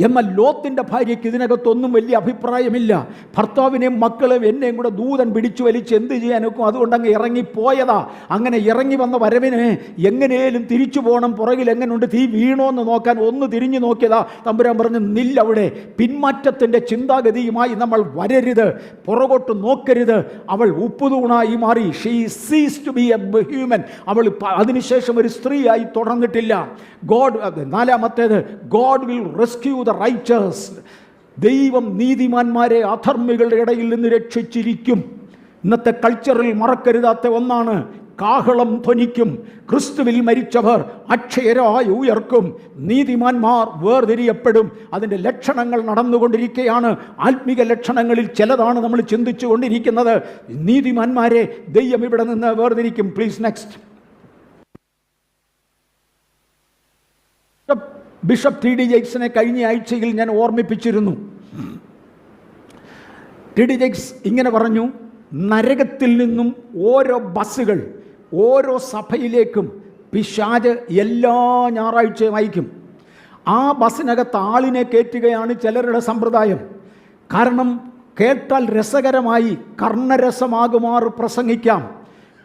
എന്നാൽ ലോത്തിൻ്റെ ഭാര്യയ്ക്ക് ഇതിനകത്തൊന്നും വലിയ അഭിപ്രായമില്ല. ഭർത്താവിനെയും മക്കളെയും എന്നെയും കൂടെ ദൂതൻ പിടിച്ചു വലിച്ച് എന്ത് ചെയ്യാനൊക്കും, അതുകൊണ്ട് അങ്ങ് ഇറങ്ങിപ്പോയതാ. അങ്ങനെ ഇറങ്ങി വന്ന വരവിന് എങ്ങനെയും തിരിച്ചു പോകണം, പുറകിൽ എങ്ങനെയുണ്ട്, തീ വീണോ എന്ന് നോക്കാൻ ഒന്ന് തിരിഞ്ഞു നോക്കിയതാ. തമ്പുരാൻ പറഞ്ഞു, നില്ലവിടെ. പിന്മാറ്റത്തിൻ്റെ ചിന്താഗതിയുമായി നമ്മൾ വരരുത്, പുറകോട്ട് നോക്കരുത്. അവൾ ഉപ്പുതൂണായി മാറി. She cease to B A human. അവൾ അതിനുശേഷം ഒരു സ്ത്രീയായി തുടർന്നിട്ടില്ല. നാലാമത്തേത്, ഗോഡ് വിൽ റെസ്ക്യൂ ദ റൈച്ചേഴ്സ്. ദൈവം നീതിമാന്മാരെ അധർമ്മികളുടെ ഇടയിൽ നിന്ന് രക്ഷിച്ചിരിക്കും. ഇന്നത്തെ കൾച്ചറിൽ മറക്കരുതാത്ത ഒന്നാണ്. കാഹളം ധ്വനിക്കും, ക്രിസ്തുവിൽ മരിച്ചവർ അക്ഷയരായി ഉയർക്കും, നീതിമാന്മാർ വേർതിരിയപ്പെടും. അതിൻ്റെ ലക്ഷണങ്ങൾ നടന്നുകൊണ്ടിരിക്കുകയാണ്. ആത്മീക ലക്ഷണങ്ങളിൽ ചിലതാണ് നമ്മൾ ചിന്തിച്ചു കൊണ്ടിരിക്കുന്നത്. നീതിമാന്മാരെ ദൈവം ഇവിടെ നിന്ന് വേർതിരിക്കും. Please next. Bishop T D ജെയ്ക്സിനെ കഴിഞ്ഞ ആഴ്ചയിൽ ഞാൻ ഓർമ്മിപ്പിച്ചിരുന്നു. ടി ഡി ജെയ്ക്സ് ഇങ്ങനെ പറഞ്ഞു: നരകത്തിൽ നിന്നും ഓരോ ബസ്സുകൾ ഓരോ സഭയിലേക്കും പിശാച് എല്ലാ ഞായറാഴ്ചയും അയക്കും. ആ ബസ്സിനകത്ത് ആളിനെ കയറ്റുകയാണ് ചിലരുടെ സമ്പ്രദായം. കാരണം കേട്ടാൽ രസകരമായി കർണരസമാകുമാറ് പ്രസംഗിക്കാം,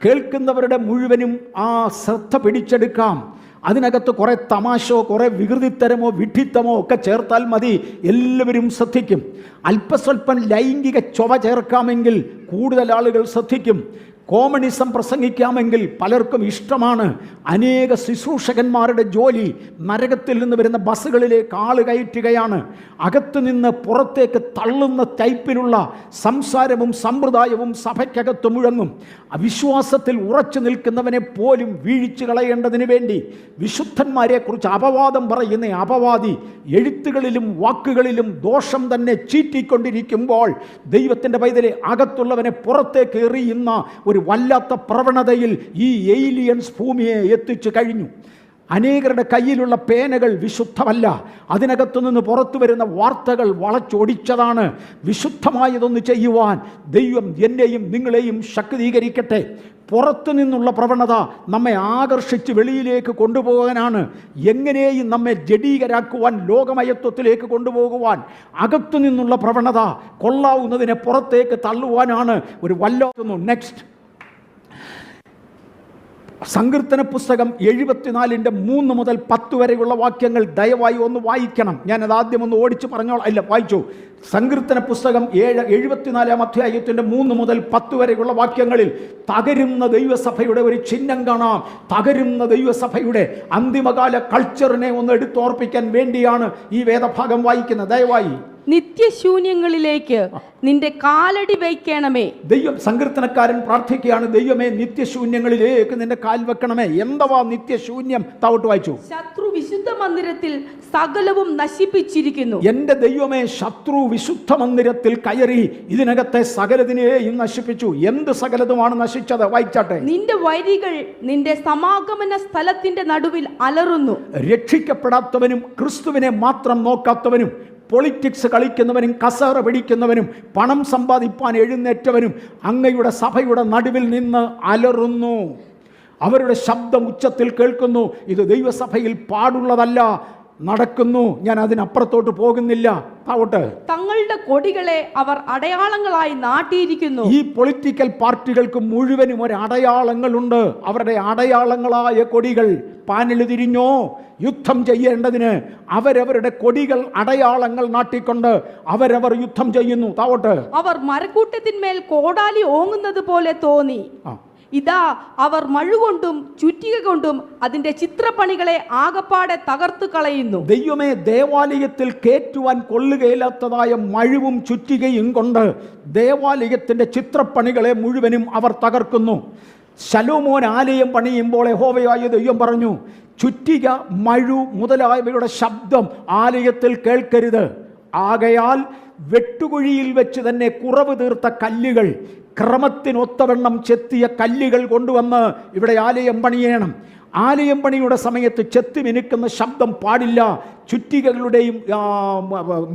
കേൾക്കുന്നവരുടെ മുഴുവനും ആ ശ്രദ്ധ പിടിച്ചെടുക്കാം. അതിനകത്ത് കുറേ തമാശയോ കുറേ വികൃതിത്തരമോ വിഡ്ഢിത്തമോ ഒക്കെ ചേർത്താൽ മതി, എല്ലാവരും ശ്രദ്ധിക്കും. അല്പസ്വല്പം ലൈംഗിക ചൊവ ചേർക്കാമെങ്കിൽ കൂടുതൽ ആളുകൾ ശ്രദ്ധിക്കും. കോമണിസം പ്രസംഗിക്കാമെങ്കിൽ പലർക്കും ഇഷ്ടമാണ്. അനേക ശുശ്രൂഷകന്മാരുടെ ജോലി നരകത്തിൽ നിന്ന് വരുന്ന ബസ്സുകളിലേക്ക് ആള് കയറ്റുകയാണ്. അകത്തു നിന്ന് പുറത്തേക്ക് തള്ളുന്ന ടൈപ്പിലുള്ള സംസാരവും സമ്പ്രദായവും സഭയ്ക്കകത്ത് മുഴങ്ങും. അവിശ്വാസത്തിൽ ഉറച്ചു നിൽക്കുന്നവനെ പോലും വീഴിച്ചു കളയേണ്ടതിന് വേണ്ടി വിശുദ്ധന്മാരെക്കുറിച്ച് അപവാദം പറയുന്ന അപവാദി എഴുത്തുകളിലും വാക്കുകളിലും ദോഷം തന്നെ ചീറ്റിക്കൊണ്ടിരിക്കുമ്പോൾ ദൈവത്തിൻ്റെ പൈതലെ അകത്തുള്ളവനെ പുറത്തേക്ക് എറിയുന്ന ഒരു വല്ലാത്ത പ്രവണതയിൽ ഈ ഏലിയൻസ് ഭൂമിയെ എത്തിച്ചു കഴിഞ്ഞു. അനേകരുടെ കയ്യിലുള്ള പേനകൾ വിശുദ്ധമല്ല, അതിനകത്തു നിന്ന് പുറത്തു വരുന്ന വാർത്തകൾ വളച്ചൊടിച്ചതാണ്. വിശുദ്ധമായതൊന്ന് ചെയ്യുവാൻ ദൈവം എന്നെയും നിങ്ങളെയും ശക്തീകരിക്കട്ടെ. പുറത്തു നിന്നുള്ള പ്രവണത നമ്മെ ആകർഷിച്ച് വെളിയിലേക്ക് കൊണ്ടുപോകാനാണ്. എങ്ങനെയും നമ്മെ ജഡീകരാക്കുവാൻ, ലോകമയത്വത്തിലേക്ക് കൊണ്ടുപോകുവാൻ. അകത്തു നിന്നുള്ള പ്രവണത കൊള്ളാവുന്നതിനെ പുറത്തേക്ക് തള്ളുവാനാണ് ഒരു വല്ലാത്തുന്നു. നെക്സ്റ്റ്, സങ്കീർത്തന പുസ്തകം 74-3 മുതൽ 10 വരെയുള്ള വാക്യങ്ങൾ ദയവായി ഒന്ന് വായിക്കണം. ഞാനത് ആദ്യം ഒന്ന് ഓടിച്ച് പറഞ്ഞോളാം. ഇല്ല, വായിച്ചു. സങ്കീർത്തന പുസ്തകം 74-ാം അധ്യായത്തിൻ്റെ 3 മുതൽ 10 വരെയുള്ള വാക്യങ്ങളിൽ തകരുന്ന ദൈവസഭയുടെ ഒരു ചിഹ്നം കാണാം. തകരുന്ന ദൈവസഭയുടെ അന്തിമകാല കൾച്ചറിനെ ഒന്ന് എടുത്തോർപ്പിക്കാൻ വേണ്ടിയാണ് ഈ വേദഭാഗം വായിക്കുന്നത്. ദയവായി നിത്യശൂന്യങ്ങളിലേക്ക് നിന്റെ കാലടി വയ്ക്കണമേ. ദൈവം സങ്കീർത്തനക്കാരൻ പ്രാർത്ഥിക്കുകയാണ്, ദൈവമേ നിത്യശൂന്യങ്ങളിലേക്ക് നിന്റെ കാൽ വെക്കണമേ. എന്തവാ നിത്യശൂന്യം? താവോട്ട് വായിച്ചു. ശത്രു വിശുദ്ധ മന്ദിരത്തിൽ സകലവും നശിപ്പിച്ചിരിക്കുന്നു. എന്റെ ദൈവമേ, ശത്രു വിശുദ്ധ മന്ദിരത്തിൽ കയറി ഇതിനകത്തെ സകലതിനെയും നശിപ്പിച്ചു. എന്ത് സകലതുമാണ് നശിച്ചത്? വായിച്ചാട്ടെ. നിന്റെ വരികൾ നിന്റെ സമാഗമന സ്ഥലത്തിന്റെ നടുവിൽ അലറുന്നു. രക്ഷിക്കപ്പെടാത്തവനും ക്രിസ്തുവിനെ മാത്രം നോക്കാത്തവനും പൊളിറ്റിക്സ് കളിക്കുന്നവനും കസേര പിടിക്കുന്നവനും പണം സമ്പാദിപ്പാൻ എഴുന്നേറ്റവനും അങ്ങയുടെ സഭയുടെ നടുവിൽ നിന്ന് അലറുന്നു. അവരുടെ ശബ്ദം ഉച്ചത്തിൽ കേൾക്കുന്നു. ഇത് ദൈവസഭയിൽ പാടുള്ളതല്ല, നടക്കുന്നു. ഞാൻ അതിനപ്പുറത്തോട്ട് പോകുന്നില്ല. ആവട്ടെ. തങ്ങളുടെ കൊടികളെ അവർ അടയാളങ്ങളായി നാട്ടിയിരിക്കുന്നു. ഈ പൊളിറ്റിക്കൽ പാർട്ടികൾക്ക് മുഴുവനും ഒരു അടയാളങ്ങളുണ്ട്. അവരുടെ അടയാളങ്ങളായ കൊടികൾ. പാനൽ തിരിഞ്ഞോ യുദ്ധം ചെയ്യേണ്ടതിന് അവരവരുടെ കൊടികൾ, അടയാളങ്ങൾ നാട്ടിക്കൊണ്ട് അവരവർ യുദ്ധം ചെയ്യുന്നു. താവോട്ട്. അവർ മരക്കൂട്ടത്തിന്മേൽ കോടാലി ഓങ്ങുന്നത് പോലെ തോന്നി. ഇതാ അവർ മഴുകൊണ്ടും ചുറ്റിക കൊണ്ടും അതിന്റെ ചിത്രപ്പണികളെ ആകപ്പാടെ തകർത്തു കളയുന്നു. ദൈവമേ, ദേവാലയത്തിൽ കേറ്റുവാൻ കൊള്ളുകയില്ലാത്തതായ മഴുവും ചുറ്റികയും കൊണ്ട് ദേവാലയത്തിന്റെ ചിത്രപ്പണികളെ മുഴുവനും അവർ തകർക്കുന്നു. ശലോമോൻ ആലയം പണിയുമ്പോൾ യഹോവയായ ദൈവം പറഞ്ഞു, ചുറ്റിക, മഴു മുതലായവയുടെ ശബ്ദം ആലയത്തിൽ കേൾക്കരുത്. ആകയാൽ വെട്ടുകുഴിയിൽ വെച്ച് തന്നെ കുറവ് തീർത്ത കല്ലുകൾ, ക്രമത്തിനൊത്തവണ്ണം ചെത്തിയ കല്ലുകൾ കൊണ്ടുവന്ന് ഇവിടെ ആലയം പണിയണം. ആലയം പണിയുടെ സമയത്ത് ചെത്തി മിനുക്കുന്ന ശബ്ദം പാടില്ല. ചുറ്റികകളുടെയും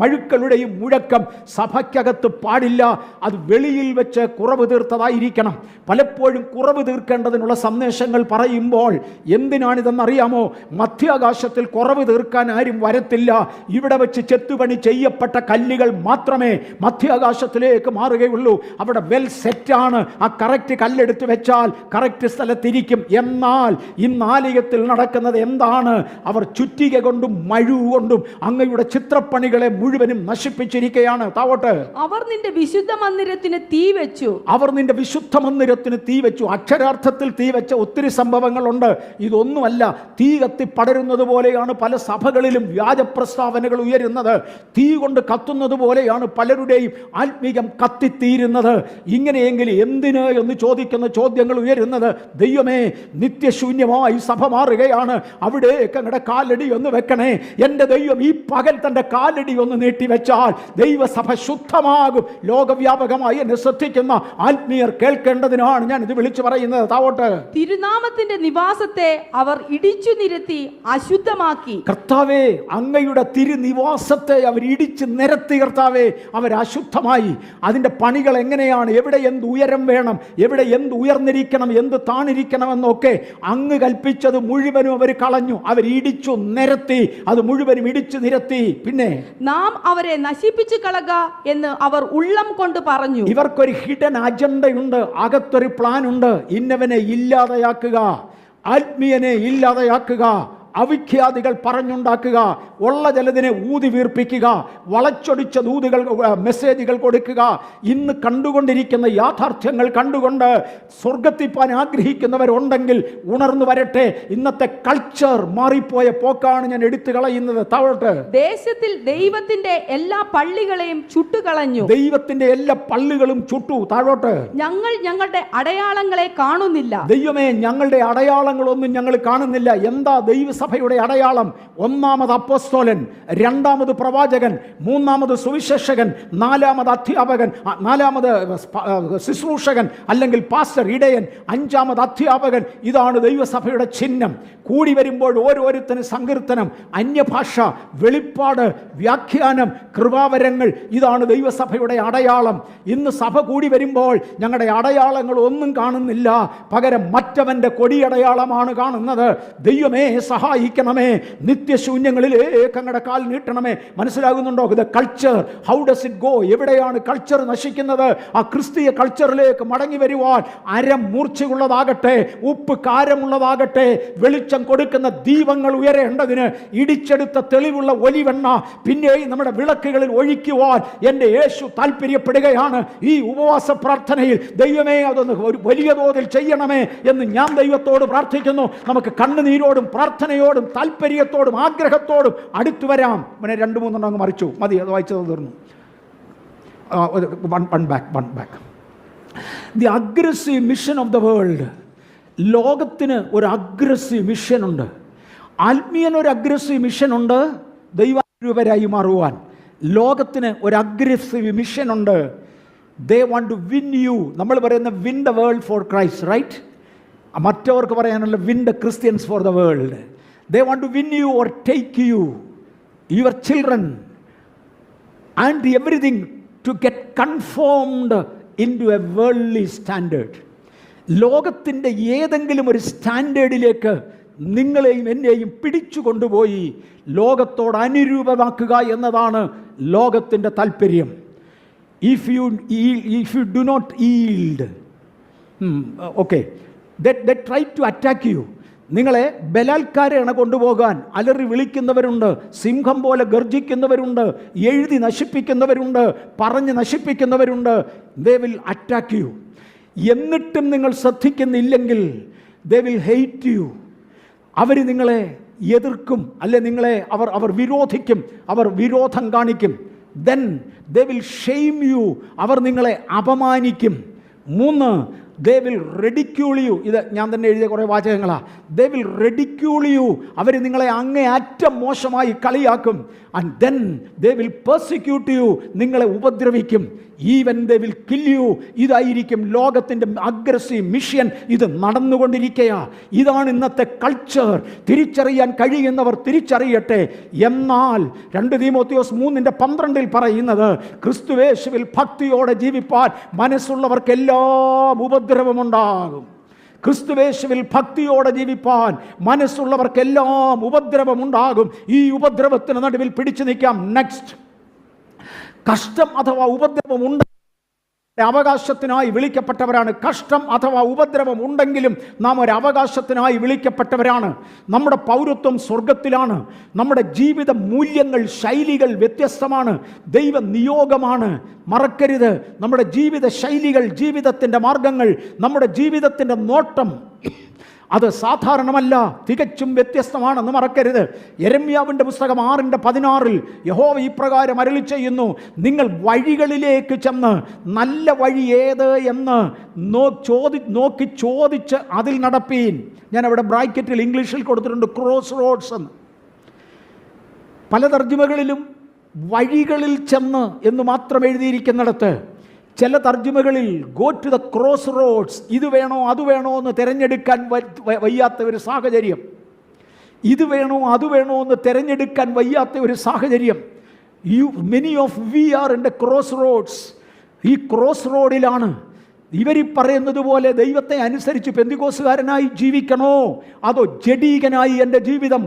മഴുക്കളുടെയും മുഴക്കം സഭയ്ക്കകത്ത് പാടില്ല. അത് വെളിയിൽ വെച്ച് കുറവ് തീർത്തതായിരിക്കണം. പലപ്പോഴും കുറവ് തീർക്കേണ്ടതിനുള്ള സന്ദേശങ്ങൾ പറയുമ്പോൾ എന്തിനാണിതെന്നറിയാമോ? മധ്യാകാശത്തിൽ കുറവ് തീർക്കാൻ ആരും വരത്തില്ല. ഇവിടെ വെച്ച് ചെത്തുപണി ചെയ്യപ്പെട്ട കല്ലുകൾ മാത്രമേ മധ്യാകാശത്തിലേക്ക് മാറുകയുള്ളൂ. അവിടെ വെൽ സെറ്റാണ്. ആ കറക്റ്റ് കല്ലെടുത്ത് വെച്ചാൽ കറക്റ്റ് സ്ഥലത്തിരിക്കും. എന്നാൽ ഇന്ന് ആലയത്തിൽ നടക്കുന്നത് എന്താണ്? അവർ ചുറ്റിക കൊണ്ടും മഴു കൊണ്ടും അങ്ങയുടെ ചിത്രപ്പണികളെ മുഴുവനും നശിപ്പിച്ചിരിക്കുകയാണ്. താവോട്ട്. അവർ നിന്റെ വിശുദ്ധ മന്ദിരത്തിന് തീ വെച്ചു. അവർ നിന്റെ വിശുദ്ധ മന്ദിരത്തിന് തീ വെച്ചു. അക്ഷരാർത്ഥത്തിൽ തീ വെച്ച ഒത്തിരി സംഭവങ്ങളുണ്ട്. ഇതൊന്നുമല്ല, തീ കത്തി പടരുന്നത് പോലെയാണ് പല സഭകളിലും വ്യാജ പ്രസ്താവനകൾ ഉയരുന്നത്. തീ കൊണ്ട് കത്തുന്നത് പോലെയാണ് പലരുടെയും ആത്മീകം കത്തിത്തീരുന്നത്. ഇങ്ങനെയെങ്കിൽ എന്തിന് എന്ന് ചോദിക്കുന്ന ചോദ്യങ്ങൾ ഉയരുന്നത്. ദൈവമേ, നിത്യശൂന്യമായി സഭ മാറുകയാണ്. അവിടേക്ക് അങ്ങടെ കാലടി ഒന്ന് വെക്കണേ. എൻ്റെ ദൈവം ഈ പകൽ തൻ്റെ കാലടി ഒന്ന് നീട്ടിവെച്ചാൽ ദൈവസഭ ശുദ്ധമാകും. ലോകവ്യാപകമായി എന്നെ ശ്രദ്ധിക്കുന്ന ആത്മീയർ കേൾക്കേണ്ടതിനാണ് ഞാൻ ഇത് വിളിച്ചു പറയുന്നത്. താവോട്ട്. തിരുനാമത്തിന്റെ നിവാസത്തെ അവർ ഇടിച്ചു നിരത്തി അശുദ്ധമാക്കി. കർത്താവേ, അങ്ങയുടെ തിരുനിവാസത്തെ അവർ ഇടിച്ച് നിരത്തി. കർത്താവേ, അവർ അശുദ്ധമായി. അതിൻ്റെ പണികൾ എങ്ങനെയാണ്? എവിടെ എന്ത് ഉയരം വേണം, എവിടെ എന്ത് ഉയർന്നിരിക്കണം, എന്ത് താണിരിക്കണമെന്നൊക്കെ അങ്ങ് കൽപ്പിച്ചത് മുഴുവനും അവർ കളഞ്ഞു. അവർ ഇടിച്ചു നിരത്തി. അത് മുഴുവനും ഇടിച്ചു നിരത്തി. പിന്നെ നാം അവരെ നശിപ്പിച്ചു കളക എന്ന് അവർ ഉള്ളം കൊണ്ട് പറഞ്ഞു. ഇവർക്കൊരു ഹിഡൻ അജണ്ടയുണ്ട്. അകത്തൊരു പ്ലാൻ ഉണ്ട്. ഇന്നവനെ ഇല്ലാതെയാക്കുക, ആത്മീയനെ ഇല്ലാതെയാക്കുക, അവിഖ്യാതികൾ പറഞ്ഞുണ്ടാക്കുക, ഉള്ള ജലതിനെ ഊതി വീർപ്പിക്കുക, വളച്ചൊടിച്ച ദൂതുകൾ മെസ്സേജുകൾ കൊടുക്കുക. ഇന്ന് കണ്ടുകൊണ്ടിരിക്കുന്ന യാഥാർത്ഥ്യങ്ങൾ കണ്ടുകൊണ്ട് സ്വർഗത്തിപ്പാൻ ആഗ്രഹിക്കുന്നവരുണ്ടെങ്കിൽ ഉണർന്നു വരട്ടെ. ഇന്നത്തെ കൾച്ചർ മാറിപ്പോയ പോക്കാണ് ഞാൻ എടുത്തു കളയുന്നത്. താഴോട്ട്. ദേശത്തിൽ ദൈവത്തിന്റെ എല്ലാ പള്ളികളെയും ചുട്ടുകളഞ്ഞു. ദൈവത്തിന്റെ എല്ലാ പള്ളികളും ചുട്ടു. താഴോട്ട്. ഞങ്ങൾ ഞങ്ങളുടെ അടയാളങ്ങളെ കാണുന്നില്ല. ദൈവമേ, ഞങ്ങളുടെ അടയാളങ്ങളൊന്നും ഞങ്ങൾ കാണുന്നില്ല. എന്താ ദൈവസഭയുടെ അടയാളം? ഒന്നാമത് അപ്പോസ്തലൻ, രണ്ടാമത് പ്രവാചകൻ, മൂന്നാമത് സുവിശേഷകൻ, നാലാമത് അധ്യാപകൻ, നാലാമത് ശുശ്രൂഷകൻ അല്ലെങ്കിൽ പാസ്റ്റർ, ഇടയൻ, അഞ്ചാമത് അധ്യാപകൻ. ഇതാണ് ദൈവസഭയുടെ ചിഹ്നം. കൂടി വരുമ്പോൾ ഓരോരുത്തരും സങ്കീർത്തനം, അന്യഭാഷ, വെളിപ്പാട്, വ്യാഖ്യാനം, കൃപാവരങ്ങൾ. ഇതാണ് ദൈവസഭയുടെ അടയാളം. ഇന്ന് സഭ കൂടി വരുമ്പോൾ ഞങ്ങളുടെ അടയാളങ്ങൾ ഒന്നും കാണുന്നില്ല. പകരം മറ്റവൻ്റെ കൊടിയടയാളമാണ് കാണുന്നത്. ദൈവമേ, സഹായിക്കണമേ. നിത്യശൂന്യങ്ങളിലേക്ക് അങ്ങയുടെ കാൽ നീട്ടണമേ. മനസ്സിലാകുന്നുണ്ടോ? ഇത് culture. How does it go? എവിടെയാണ് കൾച്ചർ നശിക്കുന്നത്? ആ ക്രിസ്തീയ കൾച്ചറിലേക്ക് മടങ്ങി വരുവാൻ അരം മൂർച്ചയുള്ളതാകട്ടെ, ഉപ്പ് കാരമുള്ളതാകട്ടെ, വെളിച്ചം കൊടുക്കുന്ന ദീപങ്ങൾ ഉയരേണ്ടതിന് ഇടിച്ചെടുത്ത തെളിവുള്ള ഒലിവെണ്ണ പിന്നെയും നമ്മുടെ വിളക്കുകളിൽ ഒഴിക്കുവാൻ എൻ്റെ യേശു താല്പര്യപ്പെടുകയാണ്. ഈ ഉപവാസ പ്രാർത്ഥനയിൽ ദൈവമേ, അതൊന്ന് ഒരു വലിയ തോതിൽ ചെയ്യണമേ എന്ന് ഞാൻ ദൈവത്തോട് പ്രാർത്ഥിക്കുന്നു. നമുക്ക് കണ്ണുനീരോടും പ്രാർത്ഥനയോടും താല്പര്യത്തോടും ആഗ്രഹത്തോടും അടുത്തു വരാം. പിന്നെ 2-3 അങ്ങ് മറിച്ചു മതി. അത് വായിച്ചത് തീർന്നു. One back. The aggressive mission of the world. ലോകത്തിന് ഒരു അഗ്രസീവ് മിഷനുണ്ട്. ആത്മീയനൊരു അഗ്രസീവ് മിഷനുണ്ട്. ദൈവാരൂപരായി മാറുവാൻ ലോകത്തിന് ഒരു അഗ്രസീവ് മിഷനുണ്ട്. They want to win you. നമ്മൾ പറയുന്ന win the world for Christ, right? മറ്റവർക്ക് പറയാനുള്ള win the Christians for the world. They want to win you or take you, your children and everything to get conformed into a worldly standard. ലോകത്തിൻ്റെ ഏതെങ്കിലും ഒരു സ്റ്റാൻഡേർഡിലേക്ക് നിങ്ങളെയും എന്നെയും പിടിച്ചു കൊണ്ടുപോയി ലോകത്തോട് അനുരൂപമാക്കുക എന്നതാണ് ലോകത്തിൻ്റെ താല്പര്യം. If you do not yield, okay, they try to attack you. നിങ്ങളെ ബലാത്കാരേണ കൊണ്ടുപോകാൻ അലറി വിളിക്കുന്നവരുണ്ട്, സിംഹം പോലെ ഗർജിക്കുന്നവരുണ്ട്, എഴുതി നശിപ്പിക്കുന്നവരുണ്ട്, പറഞ്ഞ് നശിപ്പിക്കുന്നവരുണ്ട്. They will attack you. എന്നിട്ടും നിങ്ങൾ ശ്രദ്ധിക്കുന്നില്ലെങ്കിൽ they will hate you. അവർ നിങ്ങളെ എതിർക്കും, അല്ലെ നിങ്ങളെ അവർ വിരോധിക്കും, അവർ വിരോധം കാണിക്കും. then they will shame you. അവർ നിങ്ങളെ അപമാനിക്കും. 3, they will ridicule you. ഇത് ഞാൻ തന്നെ എഴുതിയ കുറേ വാചകങ്ങളാണ്. they will ridicule you. അവർ നിങ്ങളെ അങ്ങേയറ്റം മോശമായി കളിയാക്കും. and then they will persecute you. നിങ്ങളെ ഉപദ്രവിക്കും. even they will kill you. ഇതായിരിക്കും ലോകത്തിൻ്റെ അഗ്രസീവ് മിഷൻ. ഇത് നടന്നുകൊണ്ടിരിക്കുക. ഇതാണ് ഇന്നത്തെ കൾച്ചർ. തിരിച്ചറിയാൻ കഴിയുന്നവർ തിരിച്ചറിയട്ടെ. എന്നാൽ 2 തീമോത്തിയോസ് 3:12 പറയുന്നത്, ക്രിസ്തുയേശുവിൽ ഭക്തിയോടെ ജീവിപ്പാൻ മനസ്സുള്ളവർക്കെല്ലാം ഉപദ്രവമുണ്ടാകും. ക്രിസ്തുയേശുവിൽ ഭക്തിയോടെ ജീവിപ്പാൻ മനസ്സുള്ളവർക്കെല്ലാം ഉപദ്രവമുണ്ടാകും. ഈ ഉപദ്രവത്തിന് നടുവിൽ പിടിച്ചു നിൽക്കാം. നെക്സ്റ്റ്, കഷ്ടം അഥവാ ഉപദ്രവം അവകാശത്തിനായി വിളിക്കപ്പെട്ടവരാണ്. കഷ്ടം അഥവാ ഉപദ്രവം ഉണ്ടെങ്കിലും നാം ഒരു അവകാശത്തിനായി വിളിക്കപ്പെട്ടവരാണ്. നമ്മുടെ പൗരത്വം സ്വർഗത്തിലാണ്. നമ്മുടെ ജീവിത മൂല്യങ്ങൾ, ശൈലികൾ വ്യത്യസ്തമാണ്. ദൈവ നിയോഗമാണ്. മറക്കരുത്, നമ്മുടെ ജീവിത ശൈലികൾ, ജീവിതത്തിൻ്റെ മാർഗങ്ങൾ, നമ്മുടെ ജീവിതത്തിൻ്റെ നോട്ടം അത് സാധാരണമല്ല, തികച്ചും വ്യത്യസ്തമാണെന്ന് മറക്കരുത്. യെരമ്യാവിൻ്റെ പുസ്തകം 6:16 യഹോവ ഇപ്രകാരം അരുളി ചെയ്യുന്നു, നിങ്ങൾ വഴികളിലേക്ക് ചെന്ന് നല്ല വഴി ഏത് എന്ന് നോക്കി ചോദിച്ച് അതിൽ നടപ്പീൻ. ഞാനവിടെ ബ്രാക്കറ്റിൽ ഇംഗ്ലീഷിൽ കൊടുത്തിട്ടുണ്ട് ക്രോസ് റോഡ്സ് എന്ന്. പല തർജ്ജിമകളിലും വഴികളിൽ ചെന്ന് എന്ന് മാത്രം എഴുതിയിരിക്കുന്നിടത്ത് ചില തർജ്ജിമകളിൽ go to the crossroads, ഇത് വേണോ അത് വേണോ എന്ന് തിരഞ്ഞെടുക്കാൻ വയ്യാത്ത ഒരു സാഹചര്യം. ഇത് വേണോ അത് വേണോ എന്ന് തിരഞ്ഞെടുക്കാൻ വയ്യാത്ത ഒരു സാഹചര്യം. Many of we are in the crossroads. ഈ ക്രോസ് റോഡിലാണ്. ഇവർ പറയുന്നത് പോലെ ദൈവത്തെ അനുസരിച്ച് പെന്തിക്കോസുകാരനായി ജീവിക്കണോ, അതോ ജഡീകനായി എൻ്റെ ജീവിതം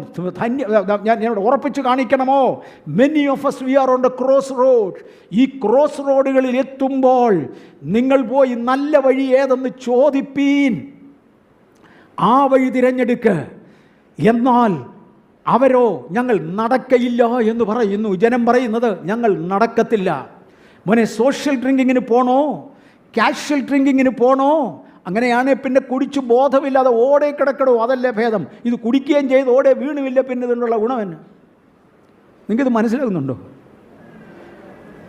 ഞാൻ ഉറപ്പിച്ച് കാണിക്കണമോ? Many of us we are on the cross road. ഈ ക്രോസ് റോഡുകളിൽ എത്തുമ്പോൾ നിങ്ങൾ പോയി നല്ല വഴി ഏതെന്ന് ചോദിപ്പീൻ, ആ വഴി തിരഞ്ഞെടുക്ക്. എന്നാൽ അവരോ ഞങ്ങൾ നടക്കയില്ല എന്ന് പറയുന്നു. ജനം പറയുന്നത് ഞങ്ങൾ നടക്കത്തില്ല. മോനെ, സോഷ്യൽ ഡ്രിങ്കിങ്ങിന് പോണോ, കാഷ്വൽ ഡ്രിങ്കിങ്ങിന് പോണോ? അങ്ങനെയാണെങ്കിൽ പിന്നെ കുടിച്ച് ബോധമില്ലാതെ ഓടെ കിടക്കണോ? അതല്ലേ ഭേദം. ഇത് കുടിക്കുകയും ചെയ്ത് ഓടെ വീണുമില്ല, പിന്നെ ഇതിനുള്ള ഗുണമെന്ന് നിങ്ങൾക്കിത് മനസ്സിലാകുന്നുണ്ടോ?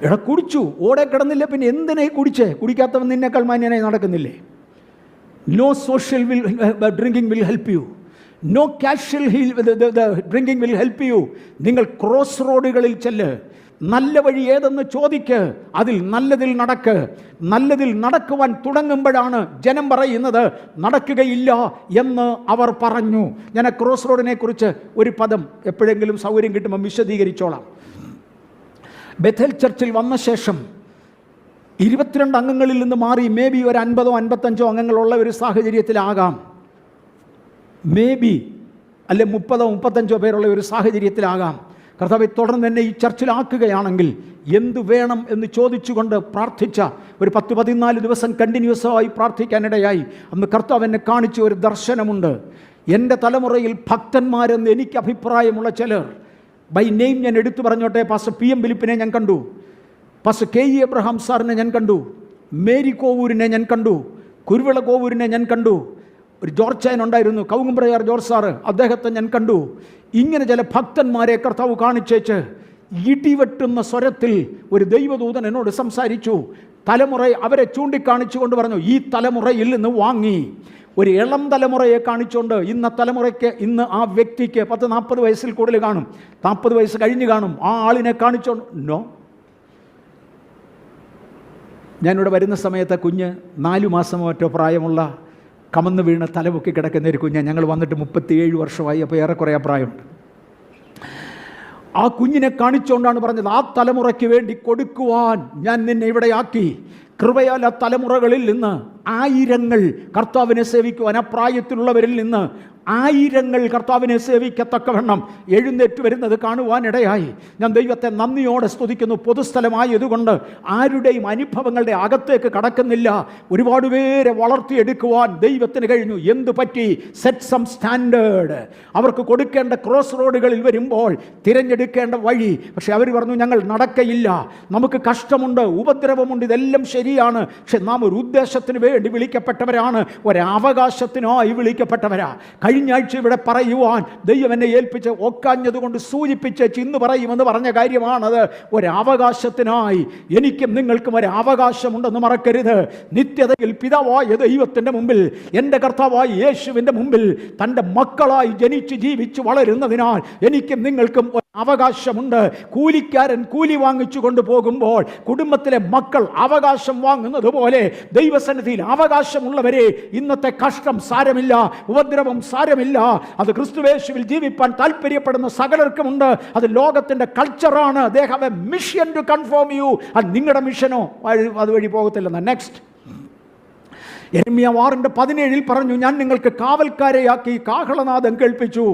എടാ, കുടിച്ചു ഓടെ കിടന്നില്ല, പിന്നെ എന്തിനായി കുടിച്ചേ? കുടിക്കാത്തവൻ നിന്നേക്കാൾ മാന്യനായി നടക്കുന്നില്ലേ? No social drinking will help you. No casual drinking will help you. നിങ്ങൾ ക്രോസ് റോഡുകളിൽ ചെല്ല്. നല്ല വഴി ഏതെന്ന് ചോദിക്ക്, അതിൽ നല്ലതിൽ നടക്ക്. നല്ലതിൽ നടക്കുവാൻ തുടങ്ങുമ്പോഴാണ് ജനം പറയുന്നത് നടക്കുകയില്ല എന്ന് അവർ പറഞ്ഞു. ഞാൻ ആ ക്രോസ് റോഡിനെ കുറിച്ച് ഒരു പദം എപ്പോഴെങ്കിലും സൗകര്യം കിട്ടുമ്പോൾ വിശദീകരിച്ചോളാം. ബെഥൽ ചർച്ചിൽ വന്ന ശേഷം 22 അംഗങ്ങളിൽ നിന്ന് മാറി മേ ബി ഒരു 50 or 55 അംഗങ്ങളുള്ള ഒരു സാഹചര്യത്തിലാകാം. മേ ബി അല്ലെ 30 or 35 പേരുള്ള ഒരു സാഹചര്യത്തിലാകാം. കർത്താവെ, തുടർന്ന് തന്നെ ഈ ചർച്ചിലാക്കുകയാണെങ്കിൽ എന്ത് വേണം എന്ന് ചോദിച്ചുകൊണ്ട് പ്രാർത്ഥിച്ച ഒരു 10-14 ദിവസം കണ്ടിന്യൂസായി പ്രാർത്ഥിക്കാനിടയായി. അന്ന് കർത്താവ് എന്നെ കാണിച്ച ഒരു ദർശനമുണ്ട്. എൻ്റെ തലമുറയിൽ ഭക്തന്മാരെന്ന് എനിക്ക് അഭിപ്രായമുള്ള ചിലർ, ബൈ നെയിം ഞാൻ എടുത്തു പറഞ്ഞോട്ടെ. പാസ്റ്റർ PM ഫിലിപ്പിനെ ഞാൻ കണ്ടു, പാസ്റ്റർ KE എബ്രഹാം സാറിനെ ഞാൻ കണ്ടു, മേരി കോവൂരിനെ ഞാൻ കണ്ടു, കുരുവിള കോവൂരിനെ ഞാൻ കണ്ടു, ഒരു ജോർജ് ചായൻ ഉണ്ടായിരുന്നു, കൗങ്ങുംപ്രയാർ ജോർജ് സാറ്, അദ്ദേഹത്തെ ഞാൻ കണ്ടു. ഇങ്ങനെ ചില ഭക്തന്മാരെ കർത്താവ് കാണിച്ചേച്ച് ഇടിവെട്ടുന്ന സ്വരത്തിൽ ഒരു ദൈവദൂതൻ എന്നോട് സംസാരിച്ചു. തലമുറ അവരെ ചൂണ്ടിക്കാണിച്ചുകൊണ്ട് പറഞ്ഞു, ഈ തലമുറയിൽ നിന്ന് വാങ്ങി. ഒരു ഇളം തലമുറയെ കാണിച്ചുകൊണ്ട് തലമുറയ്ക്ക് ഇന്ന് ആ വ്യക്തിക്ക് 40 വയസ്സിൽ കൂടുതൽ കാണും, 40 വയസ്സ് കഴിഞ്ഞ് കാണും. ആ ആളിനെ കാണിച്ചോണ്ട് നോ. ഞാനിവിടെ വരുന്ന സമയത്ത് കുഞ്ഞ് 4 മാസമോ മറ്റോ പ്രായമുള്ള കമന്ന് വീണ് തലമുക്കി കിടക്കുന്ന ഒരു കുഞ്ഞ്. ഞങ്ങൾ വന്നിട്ട് 37 വർഷമായി. അപ്പോൾ ഏറെക്കുറെ പ്രായമുണ്ട്. ആ കുഞ്ഞിനെ കാണിച്ചുകൊണ്ടാണ് പറഞ്ഞത്, ആ തലമുറയ്ക്ക് വേണ്ടി കൊടുക്കുവാൻ ഞാൻ നിന്നെ ഇവിടെയാക്കി. കൃപയാൽ ആ തലമുറകളിൽ നിന്ന് ആയിരങ്ങൾ കർത്താവിനെ സേവിക്കുവാൻ, ആ പ്രായത്തിലുള്ളവരിൽ നിന്ന് ആയിരങ്ങൾ കർത്താവിനെ സേവിക്കത്തക്കവണ്ണം എഴുന്നേറ്റ് വരുന്നത് കാണുവാനിടയായി. ഞാൻ ദൈവത്തെ നന്ദിയോടെ സ്തുതിക്കുന്നു. പൊതുസ്ഥലമായതുകൊണ്ട് ആരുടെയും അനുഭവങ്ങളുടെ അകത്തേക്ക് കടക്കുന്നില്ല. ഒരുപാട് പേരെ വളർത്തിയെടുക്കുവാൻ ദൈവത്തിന് കഴിഞ്ഞു. എന്തു പറ്റി? Set some standard. അവർക്ക് കൊടുക്കേണ്ട ക്രോസ് റോഡുകളിൽ വരുമ്പോൾ തിരഞ്ഞെടുക്കേണ്ട വഴി. പക്ഷെ അവർ പറഞ്ഞു, ഞങ്ങൾ നടക്കയില്ല, നമുക്ക് കഷ്ടമുണ്ട്, ഉപദ്രവമുണ്ട്, ഇതെല്ലാം ശരിയാണ്. പക്ഷെ നാം ഒരു ഉദ്ദേശത്തിന് വേണ്ടി വേണ്ടി വിളിക്കപ്പെട്ടവരാണ്, ഒരവകാശത്തിനായി വിളിക്കപ്പെട്ടവരാ. കഴിഞ്ഞ ആഴ്ച ഇവിടെ പറയുവാൻ ദൈവം എന്നെ ഏൽപ്പിച്ച് ഒക്കാഞ്ഞതുകൊണ്ട് സൂചിപ്പിച്ച് ഇന്ന് പറയുമെന്ന് പറഞ്ഞ കാര്യമാണത്. ഒരവകാശത്തിനായി എനിക്കും നിങ്ങൾക്കും ഒരവകാശമുണ്ടെന്ന് മറക്കരുത്. നിത്യതയിൽ പിതാവായ ദൈവത്തിൻ്റെ മുമ്പിൽ, എൻ്റെ കർത്താവായ യേശുവിൻ്റെ മുമ്പിൽ തൻ്റെ മക്കളായി ജനിച്ച് ജീവിച്ച് വളരുന്നതിനാൽ എനിക്കും നിങ്ങൾക്കും അവകാശമുണ്ട്. കൂലിക്കാരൻ കൂലി വാങ്ങിച്ചു കൊണ്ടുപോകുമ്പോൾ കുടുംബത്തിലെ മക്കൾ അവകാശം വാങ്ങുന്നത് പോലെ ദൈവസന്നിധിയിൽ അവകാശമുള്ളവരെ ഇന്നത്തെ കഷ്ടം സാരമില്ല, ഉപദ്രവം സാരമില്ല. അത് ക്രിസ്തുവേശുവിൽ ജീവിപ്പാൻ താല്പര്യപ്പെടുന്ന സകലർക്കുമുണ്ട്. അത് ലോകത്തിൻ്റെ കൾച്ചറാണ്. They have a mission to confirm you. അത് നിങ്ങളുടെ മിഷനോ അതുവഴി പോകത്തില്ലെന്ന്. നെക്സ്റ്റ്, യെരമ്യാ 6:17 പറഞ്ഞു, ഞാൻ നിങ്ങൾക്ക് കാവൽക്കാരെയാക്കി കാഹളനാദം കേൾപ്പിച്ചു,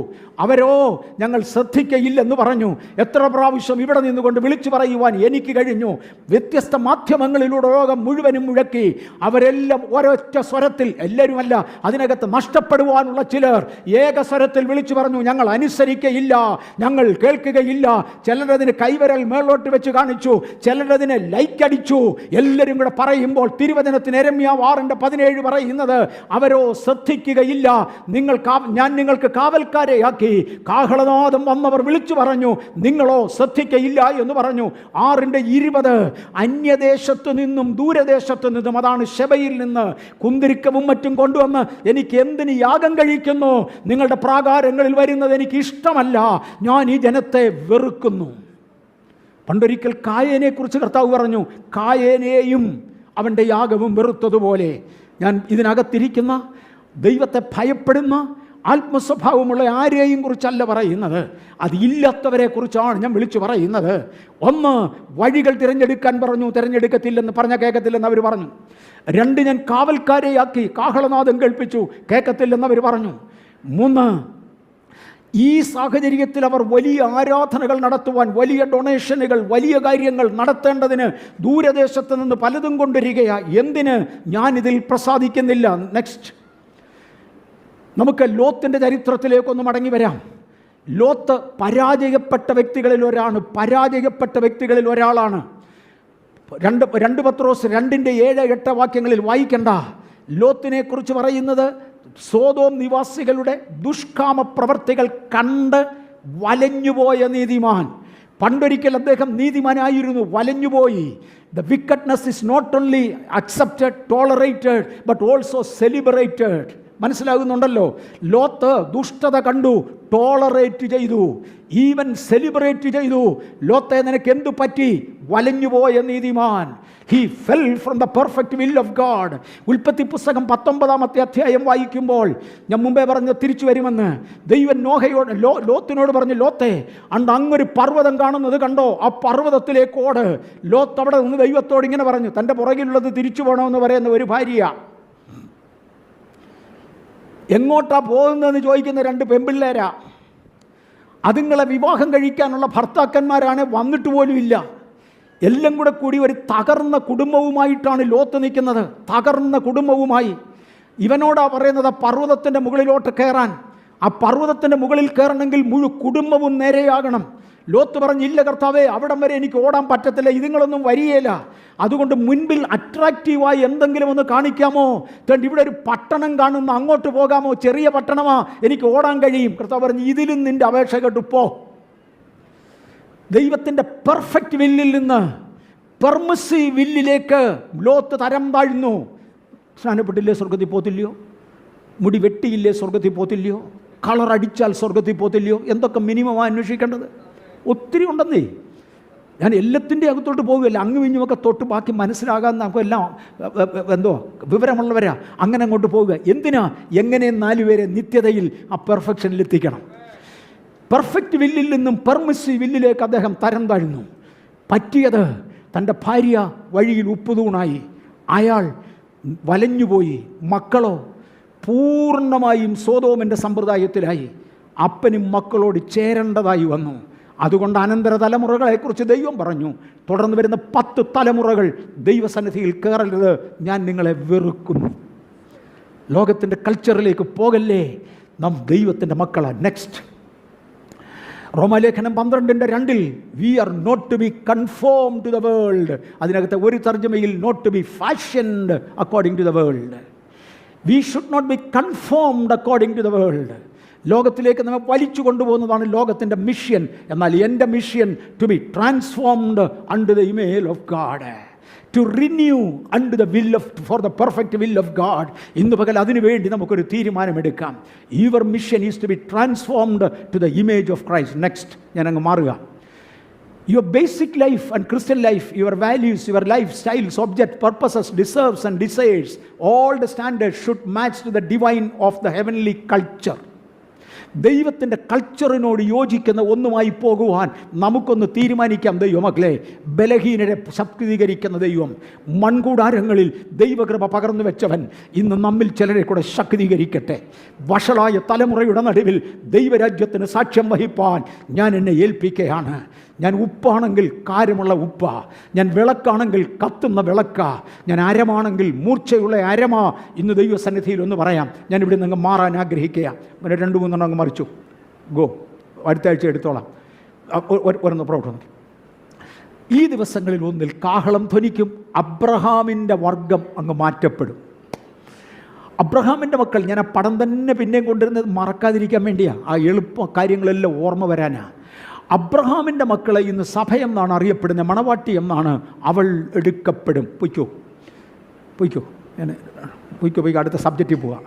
അവരോ ഞങ്ങൾ ശ്രദ്ധിക്കയില്ലെന്ന് പറഞ്ഞു. എത്ര പ്രാവശ്യം ഇവിടെ നിന്നുകൊണ്ട് വിളിച്ചു പറയുവാൻ എനിക്ക് കഴിഞ്ഞു. വ്യത്യസ്ത മാധ്യമങ്ങളിലൂടെ ലോകം മുഴുവനും മുഴക്കി. അവരെല്ലാം ഒരൊറ്റ സ്വരത്തിൽ, എല്ലാവരുമല്ല, അതിനകത്ത് നഷ്ടപ്പെടുവാനുള്ള ചിലർ ഏകസ്വരത്തിൽ വിളിച്ചു പറഞ്ഞു, ഞങ്ങൾ അനുസരിക്കയില്ല, ഞങ്ങൾ കേൾക്കുകയില്ല. ചിലരതിന് കൈവരൽ മേളോട്ട് വെച്ച് കാണിച്ചു, ചിലരതിനെ ലൈക്ക് അടിച്ചു. എല്ലാവരും കൂടെ പറയുമ്പോൾ തിരുവചനത്തിന് യെരമ്യാ 6:17 പറയുന്നത്, അവരോ ശ്രദ്ധിക്കുകയില്ല. ഞാൻ നിങ്ങൾക്ക് കാവൽക്കാരെയാക്കി. കാഹളനാദം വന്നവർ വിളിച്ചു പറഞ്ഞു, നിങ്ങളോ ശ്രദ്ധിക്കയില്ല എന്ന് പറഞ്ഞു. 6:20 അന്യദേശത്തു നിന്നും ദൂരദേശത്തു നിന്നും, അതാണ് ശബയിൽ നിന്ന്, കുന്തിരിക്കവും മറ്റും കൊണ്ടുവന്ന് എനിക്ക് എന്തിന് യാഗം കഴിക്കുന്നു? നിങ്ങളുടെ പ്രാകാരങ്ങളിൽ വരുന്നത് എനിക്ക് ഇഷ്ടമല്ല, ഞാൻ ഈ ജനത്തെ വെറുക്കുന്നു. പണ്ടൊരിക്കൽ കായേനെ കുറിച്ച് കർത്താവ് പറഞ്ഞു, കായേനെയും അവൻ്റെ യാഗവും വെറുത്തതുപോലെ. ഞാൻ ഇതിനകത്തിരിക്കുന്ന ദൈവത്തെ ഭയപ്പെടുന്ന ആത്മസ്വഭാവമുള്ള ആരെയും കുറിച്ചല്ല പറയുന്നത്, അതില്ലാത്തവരെ കുറിച്ചാണ് ഞാൻ വിളിച്ചു പറയുന്നത്. ഒന്ന്, വഴികൾ തിരഞ്ഞെടുക്കാൻ പറഞ്ഞു, തിരഞ്ഞെടുക്കത്തില്ലെന്ന് പറഞ്ഞ കേൾക്കത്തില്ലെന്ന് അവർ പറഞ്ഞു. 2, ഞാൻ കാവൽക്കാരെയാക്കി കാഹളനാദം കേൾപ്പിച്ചു, കേൾക്കത്തില്ലെന്ന് അവർ പറഞ്ഞു. 3, ഈ സാഹചര്യത്തിൽ അവർ വലിയ ആരാധനകൾ നടത്തുവാൻ, വലിയ ഡൊണേഷനുകൾ, വലിയ കാര്യങ്ങൾ നടത്തേണ്ടതിന് ദൂരദേശത്ത് നിന്ന് പലതും കൊണ്ടുവരികയാണ്. എന്തിന്? ഞാനിതിൽ പ്രസാദിക്കുന്നില്ല. നെക്സ്റ്റ്, നമുക്ക് ലോത്തിൻ്റെ ചരിത്രത്തിലേക്കൊന്ന് മടങ്ങി വരാം. ലോത്ത് പരാജയപ്പെട്ട വ്യക്തികളിൽ ഒരാളാണ്. 2 പത്രോസ് 2:7-8 വാക്യങ്ങളിൽ വായിക്കണ്ട. ലോത്തിനെ കുറിച്ച് പറയുന്നത്, സോദോം നിവാസികളുടെ ദുഷ്കാമ പ്രവർത്തികൾ കണ്ട് വലഞ്ഞുപോയ നീതിമാൻ. പണ്ടൊരിക്കൽ അദ്ദേഹം നീതിമാനായിരുന്നു, വലഞ്ഞുപോയി. The wickedness is not only accepted, tolerated, but also celebrated. മനസ്സിലാകുന്നുണ്ടല്ലോ? ലോത്ത് ദുഷ്ടത കണ്ടു, ടോളറേറ്റ് ചെയ്തു, ഈവൻ സെലിബ്രേറ്റ് ചെയ്തു. ലോത്തെ, നിനക്ക് എന്തു പറ്റി? വലഞ്ഞുപോയ നീതിമാൻ. He fell from the perfect will of God. ഉൽപ്പത്തി പുസ്തകം 19-ാമത്തെ അധ്യായം വായിക്കുമ്പോൾ, ഞാൻ മുമ്പേ പറഞ്ഞു തിരിച്ചു വരുമെന്ന്, ദൈവം ലോത്തിനോട് പറഞ്ഞു, ലോത്തെ, അങ്ങൊരു പർവ്വതം കാണുന്നത് കണ്ടോ? ആ പർവ്വതത്തിലേക്ക് ഓട്. ലോത്ത് അവിടെ നിന്ന് ദൈവത്തോട് ഇങ്ങനെ പറഞ്ഞു, തൻ്റെ പുറകിലുള്ളത് തിരിച്ചു പോകണമെന്ന് പറയുന്ന ഒരു ഭാര്യ. എങ്ങോട്ടാ പോകുന്നതെന്ന് ചോദിക്കുന്ന 2 പെൺപിള്ളേരാ. അതുങ്ങളെ വിവാഹം കഴിക്കാനുള്ള ഭർത്താക്കന്മാരാണ്, വന്നിട്ട് പോലും ഇല്ല. എല്ലാം കൂടി ഒരു തകർന്ന കുടുംബവുമായിട്ടാണ് ലോത്ത് നിൽക്കുന്നത്. തകർന്ന കുടുംബവുമായി ഇവനോടാ പറയുന്നത് പർവ്വതത്തിൻ്റെ മുകളിലോട്ട് കയറാൻ. ആ പർവ്വതത്തിൻ്റെ മുകളിൽ കയറണമെങ്കിൽ മുഴുവൻ കുടുംബവും നേരെയാകണം. ലോത്ത് പറഞ്ഞു, ഇല്ല കർത്താവേ, അവിടം വരെ എനിക്ക് ഓടാൻ പറ്റത്തില്ല, ഇതുങ്ങളൊന്നും വരികയില്ല. അതുകൊണ്ട് മുൻപിൽ അട്രാക്റ്റീവായി എന്തെങ്കിലും ഒന്ന് കാണിക്കാമോ? ഇവിടെ ഒരു പട്ടണം കാണുന്ന, അങ്ങോട്ട് പോകാമോ? ചെറിയ പട്ടണമാ, എനിക്ക് ഓടാൻ കഴിയും. കർത്താവ് പറഞ്ഞു, ഇതിലും നിൻ്റെ അപേക്ഷ കേട്ടു പോ. ദൈവത്തിൻ്റെ പെർഫെക്റ്റ് വില്ലിൽ നിന്ന് പെർമിസീവ് വില്ലിലേക്ക് ലോത്ത് തരം താഴ്ന്നു. സ്നാനപ്പെട്ടില്ലേ സ്വർഗത്തിൽ പോത്തില്ലയോ? മുടി വെട്ടിയില്ലേ സ്വർഗത്തിൽ പോത്തില്ലയോ? കളർ അടിച്ചാൽ സ്വർഗത്തിൽ പോത്തില്ലയോ? എന്തൊക്കെ മിനിമമാണ് അന്വേഷിക്കേണ്ടത്? ഒത്തിരി ഉണ്ടെന്നേ. ഞാൻ എല്ലാത്തിൻ്റെ അകത്തോട്ട് പോകുകയല്ല, അങ്ങ് വിഞ്ഞുമൊക്കെ തൊട്ട് ബാക്കി മനസ്സിലാകാൻ നമുക്കെല്ലാം വിവരമുള്ളവരാ. അങ്ങനെ അങ്ങോട്ട് പോവുക. എന്തിനാ? എങ്ങനെ 4 പേരെ നിത്യതയിൽ ആ പെർഫെക്ഷനിൽ എത്തിക്കണം. പെർഫെക്റ്റ് വില്ലിൽ നിന്നും പെർമിസീവ് വില്ലിലേക്ക് അദ്ദേഹം തരം താഴ്ന്നു. പറ്റിയത്, തൻ്റെ ഭാര്യ വഴിയിൽ ഉപ്പുതൂണായി, അയാൾ വലഞ്ഞുപോയി. മക്കളോ പൂർണ്ണമായും സോദോമിൻ്റെ സമ്പ്രദായത്തിലായി. അപ്പനും മക്കളോട് ചേരേണ്ടതായി വന്നു. അതുകൊണ്ട് അനന്തര തലമുറകളെക്കുറിച്ച് ദൈവം പറഞ്ഞു, തുടർന്ന് വരുന്ന 10 തലമുറകൾ ദൈവസന്നിധിയിൽ കയറരുത്, ഞാൻ നിങ്ങളെ വെറുക്കുന്നു. ലോകത്തിൻ്റെ കൾച്ചറിലേക്ക് പോകല്ലേ, നാം ദൈവത്തിൻ്റെ മക്കളാണ്. നെക്സ്റ്റ്, റോമാലേഖനം 12:2 we are not to be conformed to the world. അതിനകത്ത് ഒരു തർജ്ജമയിൽ not to be fashioned according to the world. We should not be conformed according to the world. ലോകത്തിലേക്ക് നമ്മെ വലിച്ചു കൊണ്ടുപോകുന്നതാണ് ലോകത്തിൻ്റെ മിഷൻ. എന്നാൽ എൻ്റെ mission to be transformed under the image of God, to renew under the will of for the perfect will of God. ഇന്ന് പകൽ അതിനു വേണ്ടി നമുക്കൊരു തീരുമാനമെടുക്കാം. Your mission is to be transformed to the image of Christ. Next ഞാൻ അങ്ങ് മാറുക. Your basic life and Christian life, your values, your lifestyles, object, purposes, deserves and decides, all the standard should match to the divine of the heavenly culture. ദൈവത്തിൻ്റെ കൾച്ചറിനോട് യോജിക്കുന്ന ഒന്നുമായി പോകുവാൻ നമുക്കൊന്ന് തീരുമാനിക്കാം. ദൈവമക്കളെ, ബലഹീനരെ ശക്തീകരിക്കുന്ന ദൈവം, മൺകൂടാരങ്ങളിൽ ദൈവകൃപ പകർന്നു വെച്ചവൻ ഇന്ന് നമ്മിൽ ചിലരെ കൂടെ ശക്തീകരിക്കട്ടെ. വഷളായ തലമുറയുടെ നടുവിൽ ദൈവരാജ്യത്തിന് സാക്ഷ്യം വഹിപ്പാൻ ഞാൻ എന്നെ ഏൽപ്പിക്കുകയാണ്. ഞാൻ ഉപ്പാണെങ്കിൽ കാര്യമുള്ള ഉപ്പ, ഞാൻ വിളക്കാണെങ്കിൽ കത്തുന്ന വിളക്ക, ഞാൻ അരമാണെങ്കിൽ മൂർച്ചയുള്ള അരമ. ഇന്ന് ദൈവസന്നിധിയിൽ ഒന്ന് പറയാം, ഞാനിവിടെ നിന്ന് മാറാൻ ആഗ്രഹിക്കുക. 2-3 അങ്ങ് മറിച്ചു, ഗോ, അടുത്ത ആഴ്ച എടുത്തോളാം. ഒരെണ്ണം പ്രവർത്തനം. ഈ ദിവസങ്ങളിൽ ഒന്നിൽ കാഹളം ധ്വനിക്കും. അബ്രഹാമിൻ്റെ വർഗം അങ്ങ് മാറ്റപ്പെടും. അബ്രഹാമിൻ്റെ മക്കൾ, ഞാൻ ആ പടം തന്നെ പിന്നെയും കൊണ്ടുവരുന്നത് മറക്കാതിരിക്കാൻ വേണ്ടിയാണ്. ആ എളുപ്പ കാര്യങ്ങളെല്ലാം ഓർമ്മ വരാനാണ്. അബ്രഹാമിൻ്റെ മക്കളെ ഇന്ന് സഭ എന്നാണ് അറിയപ്പെടുന്നത്, മണവാട്ടി എന്നാണ്. അവൾ എടുക്കപ്പെടും. പൊയ്ക്കോ ഞാൻ പൊയ്ക്കോ, അടുത്ത സബ്ജക്റ്റിൽ പോവാം.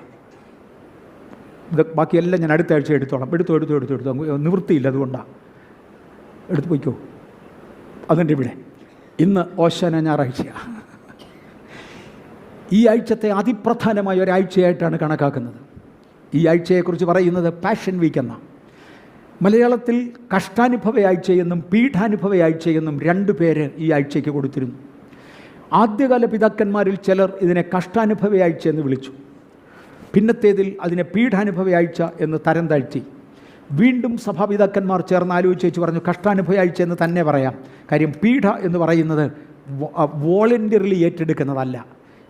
ഇത് ബാക്കിയെല്ലാം ഞാൻ അടുത്ത ആഴ്ച എടുത്തോളാം. എടുത്തു നിവൃത്തിയില്ല, അതുകൊണ്ടാണ്. എടുത്ത് പൊയ്ക്കോ. അതിൻ്റെ ഇവിടെ ഇന്ന് ഓശാന ഞായറാഴ്ചയാണ്. ഈ ആഴ്ചത്തെ അതിപ്രധാനമായ ഒരാഴ്ചയായിട്ടാണ് കണക്കാക്കുന്നത്. ഈ ആഴ്ചയെക്കുറിച്ച് പറയുന്നത് പാഷൻ വീക്ക് എന്നാണ്. മലയാളത്തിൽ കഷ്ടാനുഭവയാഴ്ചയെന്നും പീഠാനുഭവയാഴ്ചയെന്നും 2 പേര് ഈ ആഴ്ചയ്ക്ക് കൊടുത്തിരുന്നു. ആദ്യകാല പിതാക്കന്മാരിൽ ചിലർ ഇതിനെ കഷ്ടാനുഭവയാഴ്ച എന്ന് വിളിച്ചു. പിന്നത്തേതിൽ അതിനെ പീഠാനുഭവയാഴ്ച എന്ന് തരം താഴ്ത്തി. വീണ്ടും സഭാപിതാക്കന്മാർ ചേർന്ന് ആലോചിച്ച് പറഞ്ഞു കഷ്ടാനുഭവയാഴ്ച എന്ന് തന്നെ പറയാം. കാര്യം പീഠ എന്ന് പറയുന്നത് വോളണ്ടിയർലി ഏറ്റെടുക്കുന്നതല്ല.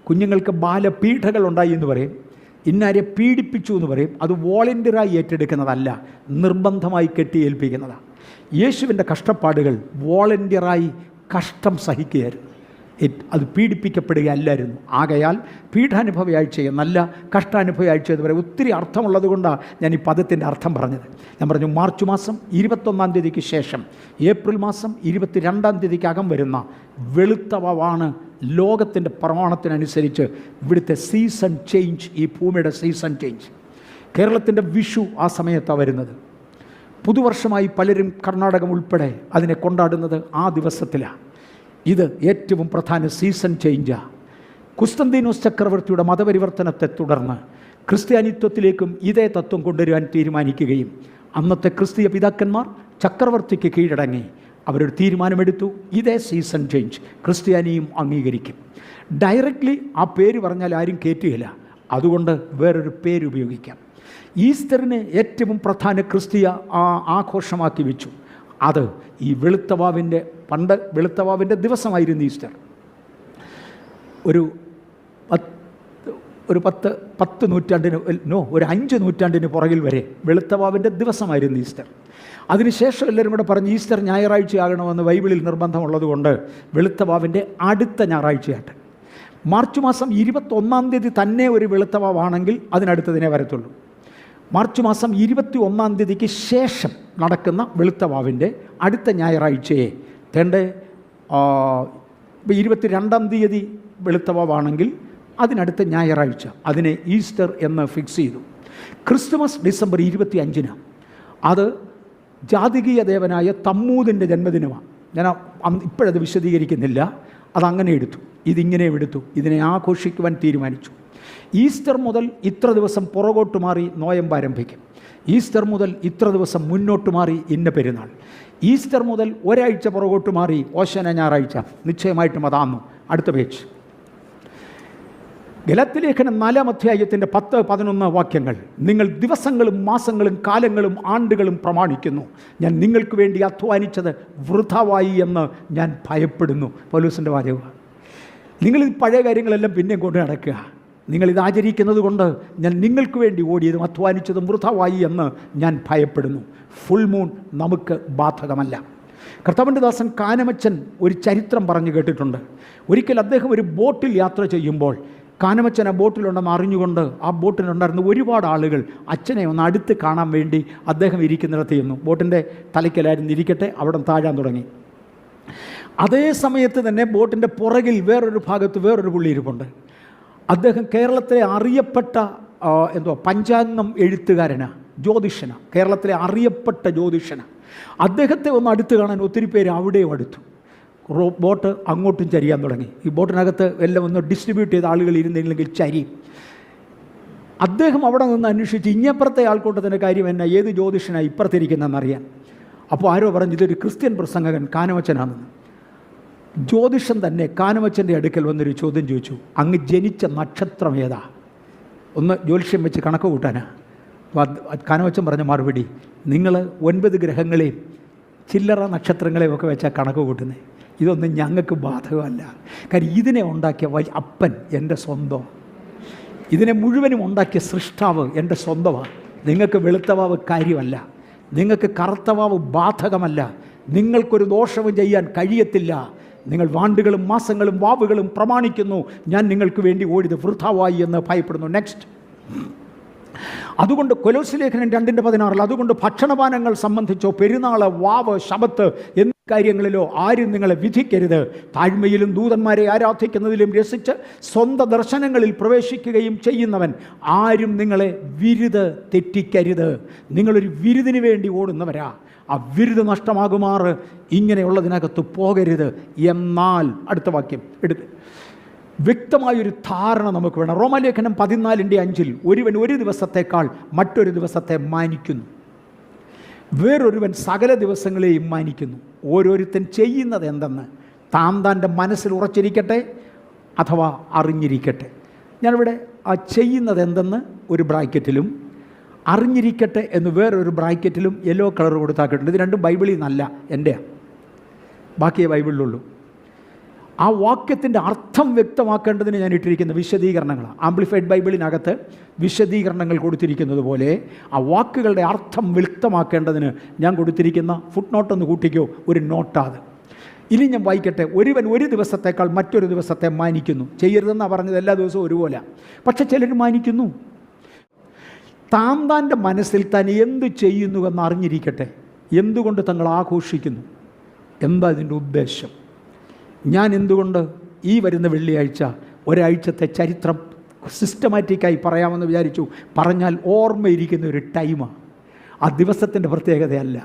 കുഞ്ഞുങ്ങൾക്ക് ബാലപീഠകൾ ഉണ്ടായി എന്ന് പറയും, ഇന്നാരെ പീഡിപ്പിച്ചു എന്ന് പറയും. അത് വോളണ്ടിയറായി ഏറ്റെടുക്കുന്നതല്ല, നിർബന്ധമായി കെട്ടിയേൽപ്പിക്കുന്നതാണ്. യേശുവിൻ്റെ കഷ്ടപ്പാടുകൾ വോളണ്ടിയറായി കഷ്ടം സഹിക്കുകയായിരുന്നു, അത് പീഡിപ്പിക്കപ്പെടുകയല്ലായിരുന്നു. ആകയാൽ പീഠാനുഭവയാഴ്ച എന്നല്ല കഷ്ടാനുഭവയാഴ്ച എന്ന് പറയും. ഒത്തിരി അർത്ഥമുള്ളത് കൊണ്ടാണ് ഞാൻ ഈ പദത്തിൻ്റെ അർത്ഥം പറഞ്ഞത്. ഞാൻ പറഞ്ഞു മാർച്ച് മാസം 21-ാം തീയതിക്ക് ശേഷം ഏപ്രിൽ മാസം 22-ാം തീയതിക്കകം വരുന്ന വെളുത്തവാണ് ലോകത്തിൻ്റെ പ്രമാണത്തിനനുസരിച്ച് ഇവിടുത്തെ സീസൺ ചേഞ്ച്, ഈ ഭൂമിയുടെ സീസൺ ചേഞ്ച്. കേരളത്തിൻ്റെ വിഷു ആ സമയത്താണ് വരുന്നത്. പുതുവർഷമായി പലരും കർണാടകം ഉൾപ്പെടെ അതിനെ കൊണ്ടാടുന്നത് ആ ദിവസത്തിലാണ്. ഇത് ഏറ്റവും പ്രധാന സീസൺ ചേഞ്ചാണ്. കുസ്തന്തീനോസ് ചക്രവർത്തിയുടെ മതപരിവർത്തനത്തെ തുടർന്ന് ക്രിസ്ത്യാനിത്വത്തിലേക്കും ഇതേ തത്വം കൊണ്ടുവരുവാൻ തീരുമാനിക്കുകയും അന്നത്തെ ക്രിസ്തീയ പിതാക്കന്മാർ ചക്രവർത്തിക്ക് കീഴടങ്ങി അവരൊരു തീരുമാനമെടുത്തു, ഇതേ സീസൺ ചേഞ്ച് ക്രിസ്ത്യാനിയും അംഗീകരിക്കും. ഡയറക്റ്റ്ലി ആ പേര് പറഞ്ഞാൽ ആരും കയറ്റുകയില്ല, അതുകൊണ്ട് വേറൊരു പേര് ഉപയോഗിക്കാം. ഈസ്റ്ററിനെ ഏറ്റവും പ്രധാന ക്രിസ്തീയ ആഘോഷമാക്കി വെച്ചു. അത് ഈ വെളുത്തവാവിൻ്റെ, പണ്ട് വെളുത്തവാവിൻ്റെ ദിവസമായിരുന്നു ഈസ്റ്റർ. ഒരു 10 നൂറ്റാണ്ടിന് ഒരു 5 നൂറ്റാണ്ടിന് പുറകിൽ വരെ വെളുത്തവാവിൻ്റെ ദിവസമായിരുന്നു ഈസ്റ്റർ. അതിനുശേഷം എല്ലാവരും കൂടെ പറഞ്ഞ് ഈസ്റ്റർ ഞായറാഴ്ചയാകണമെന്ന് ബൈബിളിൽ നിർബന്ധമുള്ളതുകൊണ്ട് വെളുത്തവാവിൻ്റെ അടുത്ത ഞായറാഴ്ചയായിട്ട്. മാർച്ച് മാസം 21-ാം തീയതി തന്നെ ഒരു വെളുത്തവാവാണെങ്കിൽ അതിനടുത്തതിനെ വരത്തുള്ളൂ. മാർച്ച് മാസം 21-ാം തീയതിക്ക് ശേഷം നടക്കുന്ന വെളുത്തവാവിൻ്റെ അടുത്ത ഞായറാഴ്ചയെ തേണ്ട 22-ാം തീയതി വെളുത്തവാവാണെങ്കിൽ അതിനടുത്ത ഞായറാഴ്ച, അതിനെ ഈസ്റ്റർ എന്ന് ഫിക്സ് ചെയ്തു. ക്രിസ്തുമസ് ഡിസംബർ 25-ന്. അത് ജാതികീയ ദേവനായ തമ്മൂദിൻ്റെ ജന്മദിനമാണ്. ഞാൻ ഇപ്പോഴത് വിശദീകരിക്കുന്നില്ല, അതങ്ങനെ എടുത്തു, ഇതിങ്ങനെ എടുത്തു, ഇതിനെ ആഘോഷിക്കുവാൻ തീരുമാനിച്ചു. ഈസ്റ്റർ മുതൽ ഇത്ര ദിവസം പുറകോട്ട് മാറി നോയമ്പ് ആരംഭിക്കും. ഈസ്റ്റർ മുതൽ ഇത്ര ദിവസം മുന്നോട്ട് മാറി ഇന്ന പെരുന്നാൾ. ഈസ്റ്റർ മുതൽ ഒരാഴ്ച പുറകോട്ട് മാറി ഓശാന ഞായറാഴ്ച. നിശ്ചയമായിട്ടും അതാന്നു. അടുത്ത പേജ്. ഗലാത്യലേഖനം 4-ാം അധ്യായത്തിൻ്റെ 10-11 വാക്യങ്ങൾ. നിങ്ങൾ ദിവസങ്ങളും മാസങ്ങളും കാലങ്ങളും ആണ്ടുകളും പ്രമാണിക്കുന്നു. ഞാൻ നിങ്ങൾക്ക് വേണ്ടി അധ്വാനിച്ചത് വൃഥാവായി എന്ന് ഞാൻ ഭയപ്പെടുന്നു. പൗലോസിൻ്റെ വാചകം. നിങ്ങൾ പഴയ കാര്യങ്ങളെല്ലാം പിന്നെയും കൊണ്ട് നടക്കുക. നിങ്ങളിത് ആചരിക്കുന്നത് കൊണ്ട് ഞാൻ നിങ്ങൾക്ക് വേണ്ടി ഓടിയതും അധ്വാനിച്ചതും വൃഥാവായി എന്ന് ഞാൻ ഭയപ്പെടുന്നു. ഫുൾ മൂൺ നമുക്ക് ബാധകമല്ല. കർത്താവിൻ്റെ ദാസൻ കാനമച്ചൻ ഒരു ചരിത്രം പറഞ്ഞു കേട്ടിട്ടുണ്ട്. ഒരിക്കൽ അദ്ദേഹം ഒരു ബോട്ടിൽ യാത്ര ചെയ്യുമ്പോൾ കാനമച്ചൻ ആ ബോട്ടിലുണ്ടെന്ന് അറിഞ്ഞുകൊണ്ട് ആ ബോട്ടിലുണ്ടായിരുന്ന ഒരുപാട് ആളുകൾ അച്ഛനെ ഒന്ന് അടുത്ത് കാണാൻ വേണ്ടി അദ്ദേഹം ഇരിക്കുന്നിടത്ത് ചെന്നു. ബോട്ടിൻ്റെ തലയ്ക്കലായിരുന്നു ഇരിക്കട്ടെ, അവിടെ താഴാൻ തുടങ്ങി. അതേ സമയത്ത് തന്നെ ബോട്ടിൻ്റെ പുറകിൽ വേറൊരു ഭാഗത്ത് വേറൊരു പുള്ളി ഇരിപ്പുണ്ട്. അദ്ദേഹം കേരളത്തിലെ അറിയപ്പെട്ട പഞ്ചാംഗം എഴുത്തുകാരനാണ്, ജ്യോതിഷനാണ്, കേരളത്തിലെ അറിയപ്പെട്ട ജ്യോതിഷനാണ്. അദ്ദേഹത്തെ ഒന്ന് അടുത്ത് കാണാൻ ഒത്തിരി പേര് അവിടെയും അടുത്തു. ബോട്ട് അങ്ങോട്ടും ചരിയാൻ തുടങ്ങി. ഈ ബോട്ടിനകത്ത് എല്ലാം ഒന്ന് ഡിസ്ട്രിബ്യൂട്ട് ചെയ്ത ആളുകൾ ഇരുന്നില്ലെങ്കിൽ ചരിയും. അദ്ദേഹം അവിടെ നിന്ന് അന്വേഷിച്ച് ഇങ്ങപ്പുറത്തെ ആൾക്കൂട്ടത്തിൻ്റെ കാര്യം എന്നാ, ഏത് ജ്യോതിഷനാണ് ഇപ്പുറത്തിരിക്കുന്നതെന്നറിയാൻ. അപ്പോൾ ആരോ പറഞ്ഞു ഇതൊരു ക്രിസ്ത്യൻ പ്രസംഗകൻ കാനമച്ചനാണെന്ന്. ജ്യോതിഷം തന്നെ കാനമച്ചൻ്റെ അടുക്കൽ വന്നൊരു ചോദ്യം ചോദിച്ചു, അങ്ങ് ജനിച്ച നക്ഷത്രം ഏതാ? ഒന്ന് ജ്യോതിഷം വെച്ച് കണക്ക് കൂട്ടാനാ. കാനമച്ചൻ പറഞ്ഞ മറുപടി, നിങ്ങൾ 9 ഗ്രഹങ്ങളെയും ചില്ലറ നക്ഷത്രങ്ങളെയും ഒക്കെ വെച്ചാൽ കണക്ക് കൂട്ടുന്നത്. ഇതൊന്നും ഞങ്ങൾക്ക് ബാധകമല്ല. കാര്യം ഇതിനെ ഉണ്ടാക്കിയ അപ്പൻ എൻ്റെ സ്വന്തം, ഇതിനെ മുഴുവനും ഉണ്ടാക്കിയ സൃഷ്ടാവ് എൻ്റെ സ്വന്തമാണ്. നിങ്ങൾക്ക് വെളുത്തവാവ് കാര്യമല്ല, നിങ്ങൾക്ക് കറുത്തവാവ് ബാധകമല്ല, നിങ്ങൾക്കൊരു ദോഷവും ചെയ്യാൻ കഴിയത്തില്ല. നിങ്ങൾ വാണ്ടുകളും മാസങ്ങളും വാവുകളും പ്രമാണിക്കുന്നു, ഞാൻ നിങ്ങൾക്ക് വേണ്ടി ഓടിയത് വൃഥാവായി എന്ന് ഭയപ്പെടുന്നു. നെക്സ്റ്റ്. അതുകൊണ്ട് കൊലോസ്യ ലേഖനം 2:16 അതുകൊണ്ട് ഭക്ഷണപാനങ്ങൾ സംബന്ധിച്ചോ പെരുന്നാള് വാവ് ശബത്ത് എന്നീ കാര്യങ്ങളിലോ ആരും നിങ്ങളെ വിധിക്കരുത്. താഴ്മയിലും ദൂതന്മാരെ ആരാധിക്കുന്നതിലും രസിച്ച് സ്വന്തം ദർശനങ്ങളിൽ പ്രവേശിക്കുകയും ചെയ്യുന്നവൻ ആരും നിങ്ങളെ വിരുത് തെറ്റിക്കരുത്. നിങ്ങളൊരു വിരുദിന് വേണ്ടി ഓടുന്നവരാ. ആ വിരുദ് നഷ്ടമാകുമാറ് ഇങ്ങനെയുള്ളതിനകത്ത് പോകരുത്. എന്നാൽ അടുത്ത വാക്യം എടുത്ത് വ്യക്തമായൊരു ധാരണ നമുക്ക് വേണം. റോമാലേഖനം 14:5 ഒരുവൻ ഒരു ദിവസത്തേക്കാൾ മറ്റൊരു ദിവസത്തെ മാനിക്കുന്നു, വേറൊരുവൻ സകല ദിവസങ്ങളെയും മാനിക്കുന്നു. ഓരോരുത്തൻ ചെയ്യുന്നത് എന്തെന്ന് താൻ്റെ മനസ്സിൽ ഉറച്ചിരിക്കട്ടെ അഥവാ അറിഞ്ഞിരിക്കട്ടെ. ഞാനിവിടെ ആ ചെയ്യുന്നത് എന്തെന്ന് ഒരു ബ്രാക്കറ്റിലും അറിഞ്ഞിരിക്കട്ടെ എന്ന് വേറൊരു ബ്രാക്കറ്റിലും യെല്ലോ കളർ കൊടുത്താക്കിയിട്ടുണ്ട്. ഇത് രണ്ടും ബൈബിളിൽ നിന്നല്ല, എൻ്റെയാണ്, ബാക്കിയേ ബൈബിളിലുള്ളൂ. ആ വാക്യത്തിൻ്റെ അർത്ഥം വ്യക്തമാക്കേണ്ടതിന് ഞാൻ ഇട്ടിരിക്കുന്ന വിശദീകരണങ്ങളാണ്. ആംപ്ലിഫൈഡ് ബൈബിളിനകത്ത് വിശദീകരണങ്ങൾ കൊടുത്തിരിക്കുന്നത് പോലെ ആ വാക്കുകളുടെ അർത്ഥം വ്യക്തമാക്കേണ്ടതിന് ഞാൻ കൊടുത്തിരിക്കുന്ന ഫുട് നോട്ടൊന്ന് കൂട്ടിക്കോ, ഒരു നോട്ടാത്. ഇനി ഞാൻ വായിക്കട്ടെ. ഒരുവൻ ഒരു ദിവസത്തേക്കാൾ മറ്റൊരു ദിവസത്തെ മാനിക്കുന്നു. ചെയ്യരുതെന്നാണ് പറഞ്ഞത്, എല്ലാ ദിവസവും ഒരുപോലെ. പക്ഷെ ചിലർ മാനിക്കുന്നു. താൻ്റെ മനസ്സിൽ താൻ എന്ത് ചെയ്യുന്നുവെന്ന് അറിഞ്ഞിരിക്കട്ടെ. എന്തുകൊണ്ട് തങ്ങൾ ആഘോഷിക്കുന്നു? എന്താ ഇതിൻ്റെ ഉദ്ദേശം? ഞാൻ എന്തുകൊണ്ട് ഈ വരുന്ന വെള്ളിയാഴ്ച ഒരാഴ്ചത്തെ ചരിത്രം സിസ്റ്റമാറ്റിക്കായി പറയാമെന്ന് വിചാരിച്ചു. പറഞ്ഞാൽ ഓർമ്മയിരിക്കുന്ന ഒരു ടൈമാണ്. ആ ദിവസത്തിൻ്റെ പ്രത്യേകതയല്ല.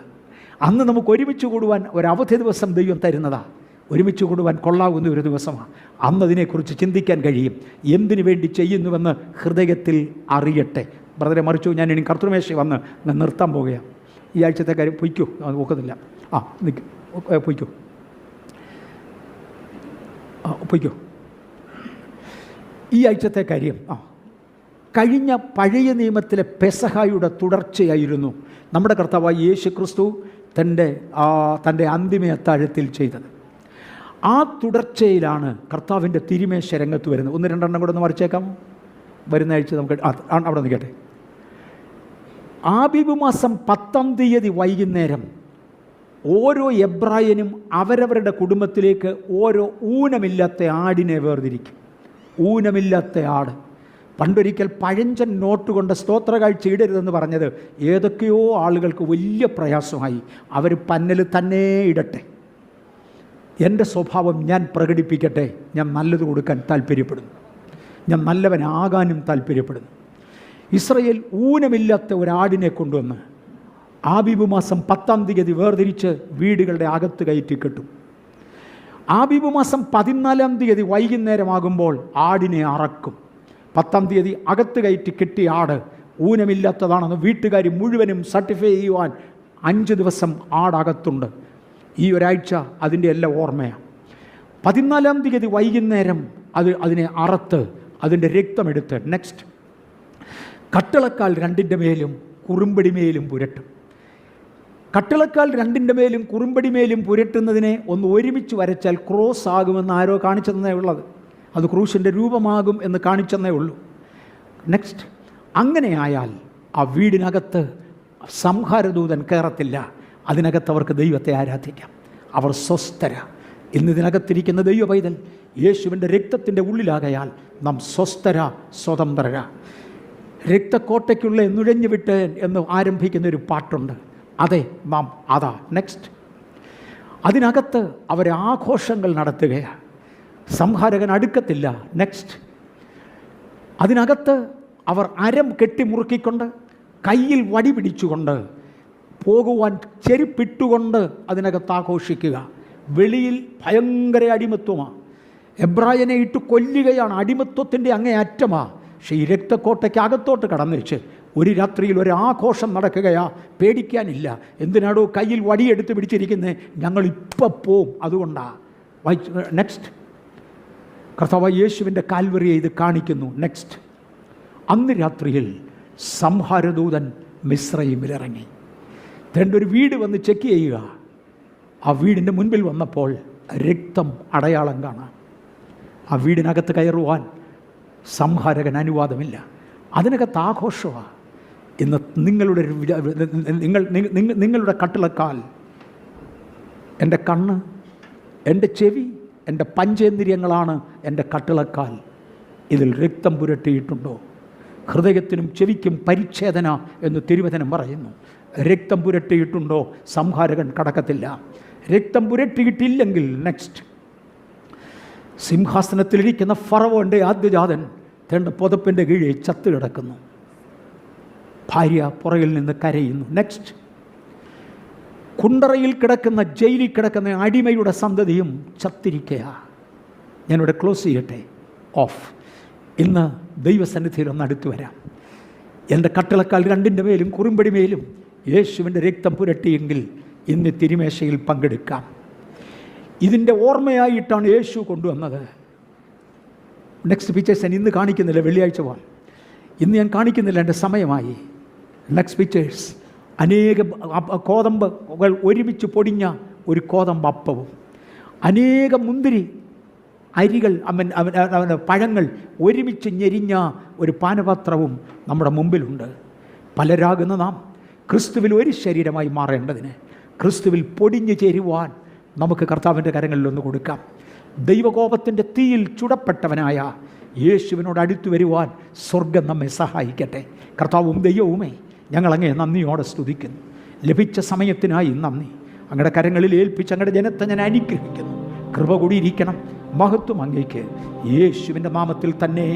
അന്ന് നമുക്ക് ഒരുമിച്ച് കൂടുവാൻ ഒരവധി ദിവസം ദൈവം തരുന്നതാണ്. ഒരുമിച്ച് കൂടുവാൻ കൊള്ളാവുന്ന ഒരു ദിവസമാണ്. അന്നതിനെക്കുറിച്ച് ചിന്തിക്കാൻ കഴിയും. എന്തിനു വേണ്ടി ചെയ്യുന്നുവെന്ന് ഹൃദയത്തിൽ അറിയട്ടെ. ബ്രദറെ മറിച്ചു, ഞാൻ ഇനി കർത്തൃമേശ വന്ന് നിർത്താൻ പോകുകയാണ്. ഈ ആഴ്ചത്തെ കാര്യം പൊയ്ക്കോ, അത് ഒക്കത്തില്ല. പൊയ്ക്കോ പൊയ്ക്കോ. ഈ ആഴ്ചത്തെ കാര്യം കഴിഞ്ഞ പഴയ നിയമത്തിലെ പെസഹായുടെ തുടർച്ചയായിരുന്നു നമ്മുടെ കർത്താവായ യേശു ക്രിസ്തു തൻ്റെ അന്തിമ അത്താഴത്തിൽ ചെയ്തത്. ആ തുടർച്ചയിലാണ് കർത്താവിൻ്റെ തിരുമേശ രംഗത്ത് വരുന്നത്. 1-2 കൂടെ ഒന്ന് മറിച്ചേക്കാം. വരുന്ന ആഴ്ച നമുക്ക് അവിടെ നിൽക്കട്ടെ. ആബീബ് മാസം 10-ാം തീയതി വൈകുന്നേരം ഓരോ എബ്രായനും അവരവരുടെ കുടുംബത്തിലേക്ക് ഓരോ ഊനമില്ലാത്ത ആടിനെ വേർതിരിക്കും. ഊനമില്ലാത്ത ആട്. പണ്ടൊരിക്കൽ പഴഞ്ചൻ നോട്ട് കൊണ്ട് സ്തോത്രകാഴ്ച ഇടരുതെന്ന് പറഞ്ഞത് ഏതൊക്കെയോ ആളുകൾക്ക് വലിയ പ്രയാസമായി. അവർ പന്നൽ തന്നെ ഇടട്ടെ, എൻ്റെ സ്വഭാവം ഞാൻ പ്രകടിപ്പിക്കട്ടെ, ഞാൻ നല്ലത് കൊടുക്കാൻ താല്പര്യപ്പെടുന്നു, ഞാൻ നല്ലവനാകാനും താല്പര്യപ്പെടുന്നു. ഇസ്രയേൽ ഊനമില്ലാത്ത ഒരാടിനെ കൊണ്ടുവന്ന് ആബീബ് മാസം 10-ാം തീയതി വേർതിരിച്ച് വീടുകളുടെ അകത്ത് കയറ്റി കെട്ടും. ആബീബ് മാസം 14-ാം തീയതി വൈകുന്നേരമാകുമ്പോൾ ആടിനെ അറക്കും. 10-ാം തീയതി അകത്ത് കയറ്റി കെട്ടിയ ആട് ഊനമില്ലാത്തതാണെന്ന് വീട്ടുകാർ മുഴുവനും സർട്ടിഫൈ ചെയ്യുവാൻ 5 ദിവസം ആടകത്തുണ്ട്. ഈ ഒരാഴ്ച അതിൻ്റെ എല്ലാം ഓർമ്മയാണ്. 14-ാം തീയതി വൈകുന്നേരം അതിനെ അറുത്ത് അതിൻ്റെ രക്തമെടുത്ത് നെക്സ്റ്റ് കട്ടിളക്കാൽ 2-ന്റെ മേലും കുറുമ്പടിമേലും പുരട്ടും. കട്ടിളക്കാൽ 2-ന്റെ മേലും കുറുമ്പടിമേലും പുരട്ടുന്നതിനെ ഒന്ന് ഒരുമിച്ച് വരച്ചാൽ ക്രോസ് ആകുമെന്ന് ആരോ കാണിച്ചെന്നേ ഉള്ളത്. അത് ക്രൂശിൻ്റെ രൂപമാകും എന്ന് കാണിച്ചെന്നേ ഉള്ളൂ. നെക്സ്റ്റ്, അങ്ങനെയായാൽ ആ വീടിനകത്ത് സംഹാരദൂതൻ കയറത്തില്ല. അതിനകത്ത് അവർക്ക് ദൈവത്തെ ആരാധിക്കാം. അവർ സ്വസ്ഥര. ഇന്നിതിനകത്തിരിക്കുന്ന ദൈവ പൈതൽ യേശുവിൻ്റെ രക്തത്തിൻ്റെ ഉള്ളിലാകയാൽ നാം സ്വസ്ഥര, സ്വതന്ത്രര. രക്തക്കോട്ടയ്ക്കുള്ള നുഴഞ്ഞു വിട്ട് എന്ന് ആരംഭിക്കുന്നൊരു പാട്ടുണ്ട്. അതെ, നാം അതാ. നെക്സ്റ്റ്, അതിനകത്ത് അവർ ആഘോഷങ്ങൾ നടത്തുകയാണ്. സംഹാരകൻ അടുക്കത്തില്ല. നെക്സ്റ്റ്, അതിനകത്ത് അവർ അരം കെട്ടിമുറുക്കിക്കൊണ്ട് കയ്യിൽ വടി പിടിച്ചുകൊണ്ട് പോകുവാൻ ചെരുപ്പിട്ടുകൊണ്ട് അതിനകത്ത് ആഘോഷിക്കുക. വെളിയിൽ ഭയങ്കര അടിമത്വമാണ്. എബ്രായനെ ഇട്ട് കൊല്ലുകയാണ്. അടിമത്വത്തിൻ്റെ അങ്ങേ അറ്റമാണ്. പക്ഷേ ഈ രക്തക്കോട്ടയ്ക്ക് അകത്തോട്ട് കടന്നേച്ച് ഒരു രാത്രിയിൽ ഒരു ആഘോഷം നടക്കുകയാ. പേടിക്കാനില്ല. എന്തിനാടോ കയ്യിൽ വടിയെടുത്ത് പിടിച്ചിരിക്കുന്നത്? ഞങ്ങളിപ്പോൾ പോവും, അതുകൊണ്ടാണ്. നെക്സ്റ്റ്, കർത്താവായ യേശുവിൻ്റെ കാൽവറിയെ ഇത് കാണിക്കുന്നു. നെക്സ്റ്റ്, അന്ന് രാത്രിയിൽ സംഹാരദൂതൻ മിസ്രയീമിലിറങ്ങി. ഒരു വീട് വന്ന് ചെക്ക് ചെയ്യുക. ആ വീടിൻ്റെ മുൻപിൽ വന്നപ്പോൾ രക്തം അടയാളം കാണാം. ആ വീടിനകത്ത് കയറുവാൻ സംഹാരകൻ അനുവാദമില്ല. അതിനകത്ത് ആഘോഷമാണ്. ഇന്ന് നിങ്ങളുടെ കട്ടിളക്കാൽ, എൻ്റെ കണ്ണ്, എൻ്റെ ചെവി, എൻ്റെ പഞ്ചേന്ദ്രിയങ്ങളാണ് എൻ്റെ കട്ടിളക്കാൽ. ഇതിൽ രക്തം പുരട്ടിയിട്ടുണ്ടോ? ഹൃദയത്തിനും ചെവിക്കും പരിച്ഛേദന എന്ന് തിരുവചനം പറയുന്നു. രക്തം പുരട്ടിയിട്ടുണ്ടോ? സംഹാരകൻ കടക്കത്തില്ല. രക്തം പുരട്ടിയിട്ടില്ലെങ്കിൽ നെക്സ്റ്റ്, സിംഹാസനത്തിലിരിക്കുന്ന ഫറവോൻ്റെ ആദ്യജാതൻ തൻ്റെ പുതപ്പിൻ്റെ കീഴിൽ ചത്തു കിടക്കുന്നു. ഭാര്യ പുറകിൽ നിന്ന് കരയുന്നു. നെക്സ്റ്റ്, കുണ്ടറയിൽ കിടക്കുന്ന, ജയിലിൽ കിടക്കുന്ന അടിമയുടെ സന്തതിയും ചത്തിരിക്കുക. ഞാനിവിടെ ക്ലോസ് ചെയ്യട്ടെ. ഓഫ്. ഇന്ന് ദൈവസന്നിധിയിൽ ഒന്ന് അടുത്തു വരാം. എൻ്റെ കട്ടിളക്കാൽ രണ്ടിൻ്റെ മേലും കുറുമ്പടി മേലും യേശുവിൻ്റെ രക്തം പുരട്ടിയെങ്കിൽ ഇന്ന് തിരുമേശയിൽ പങ്കെടുക്കാം. ഇതിൻ്റെ ഓർമ്മയായിട്ടാണ് യേശു കൊണ്ടുവന്നത്. നെക്സ്റ്റ് പിക്ചേഴ്സ് ഞാൻ ഇന്ന് കാണിക്കുന്നില്ല, വെള്ളിയാഴ്ച പോകാം. ഇന്ന് ഞാൻ കാണിക്കുന്നില്ല, എൻ്റെ സമയമായി. നെക്സ്റ്റ് പിക്ചേഴ്സ്, അനേകം കോതമ്പുകൾ ഒരുമിച്ച് പൊടിഞ്ഞ ഒരു കോതമ്പ് അപ്പവും, അനേകം മുന്തിരി അരികൾ, പഴങ്ങൾ ഒരുമിച്ച് ഞെരിഞ്ഞ ഒരു പാനപാത്രവും നമ്മുടെ മുമ്പിലുണ്ട്. പലരാകുന്ന നാം ക്രിസ്തുവിൽ ഒരു ശരീരമായി മാറേണ്ടതിന്, ക്രിസ്തുവിൽ പൊടിഞ്ഞു ചേരുവാൻ നമുക്ക് കർത്താവിൻ്റെ കരങ്ങളിലൊന്ന് കൊടുക്കാം. ദൈവകോപത്തിൻ്റെ തീയിൽ ചുടപ്പെട്ടവനായ യേശുവിനോട് അടുത്തു വരുവാൻ സ്വർഗം നമ്മെ സഹായിക്കട്ടെ. കർത്താവും ദൈവവുമേ, ഞങ്ങളങ്ങേ നന്ദിയോടെ സ്തുതിക്കുന്നു. ലഭിച്ച സമയത്തിനായി നന്ദി. അങ്ങയുടെ കരങ്ങളിൽ ഏൽപ്പിച്ച് അങ്ങയുടെ ജനത്തെ ഞാൻ അനുഗ്രഹിക്കുന്നു. കൃപ കൂടിയിരിക്കണം. മഹത്വം അങ്ങേക്ക് യേശുവിൻ്റെ നാമത്തിൽ തന്നെ.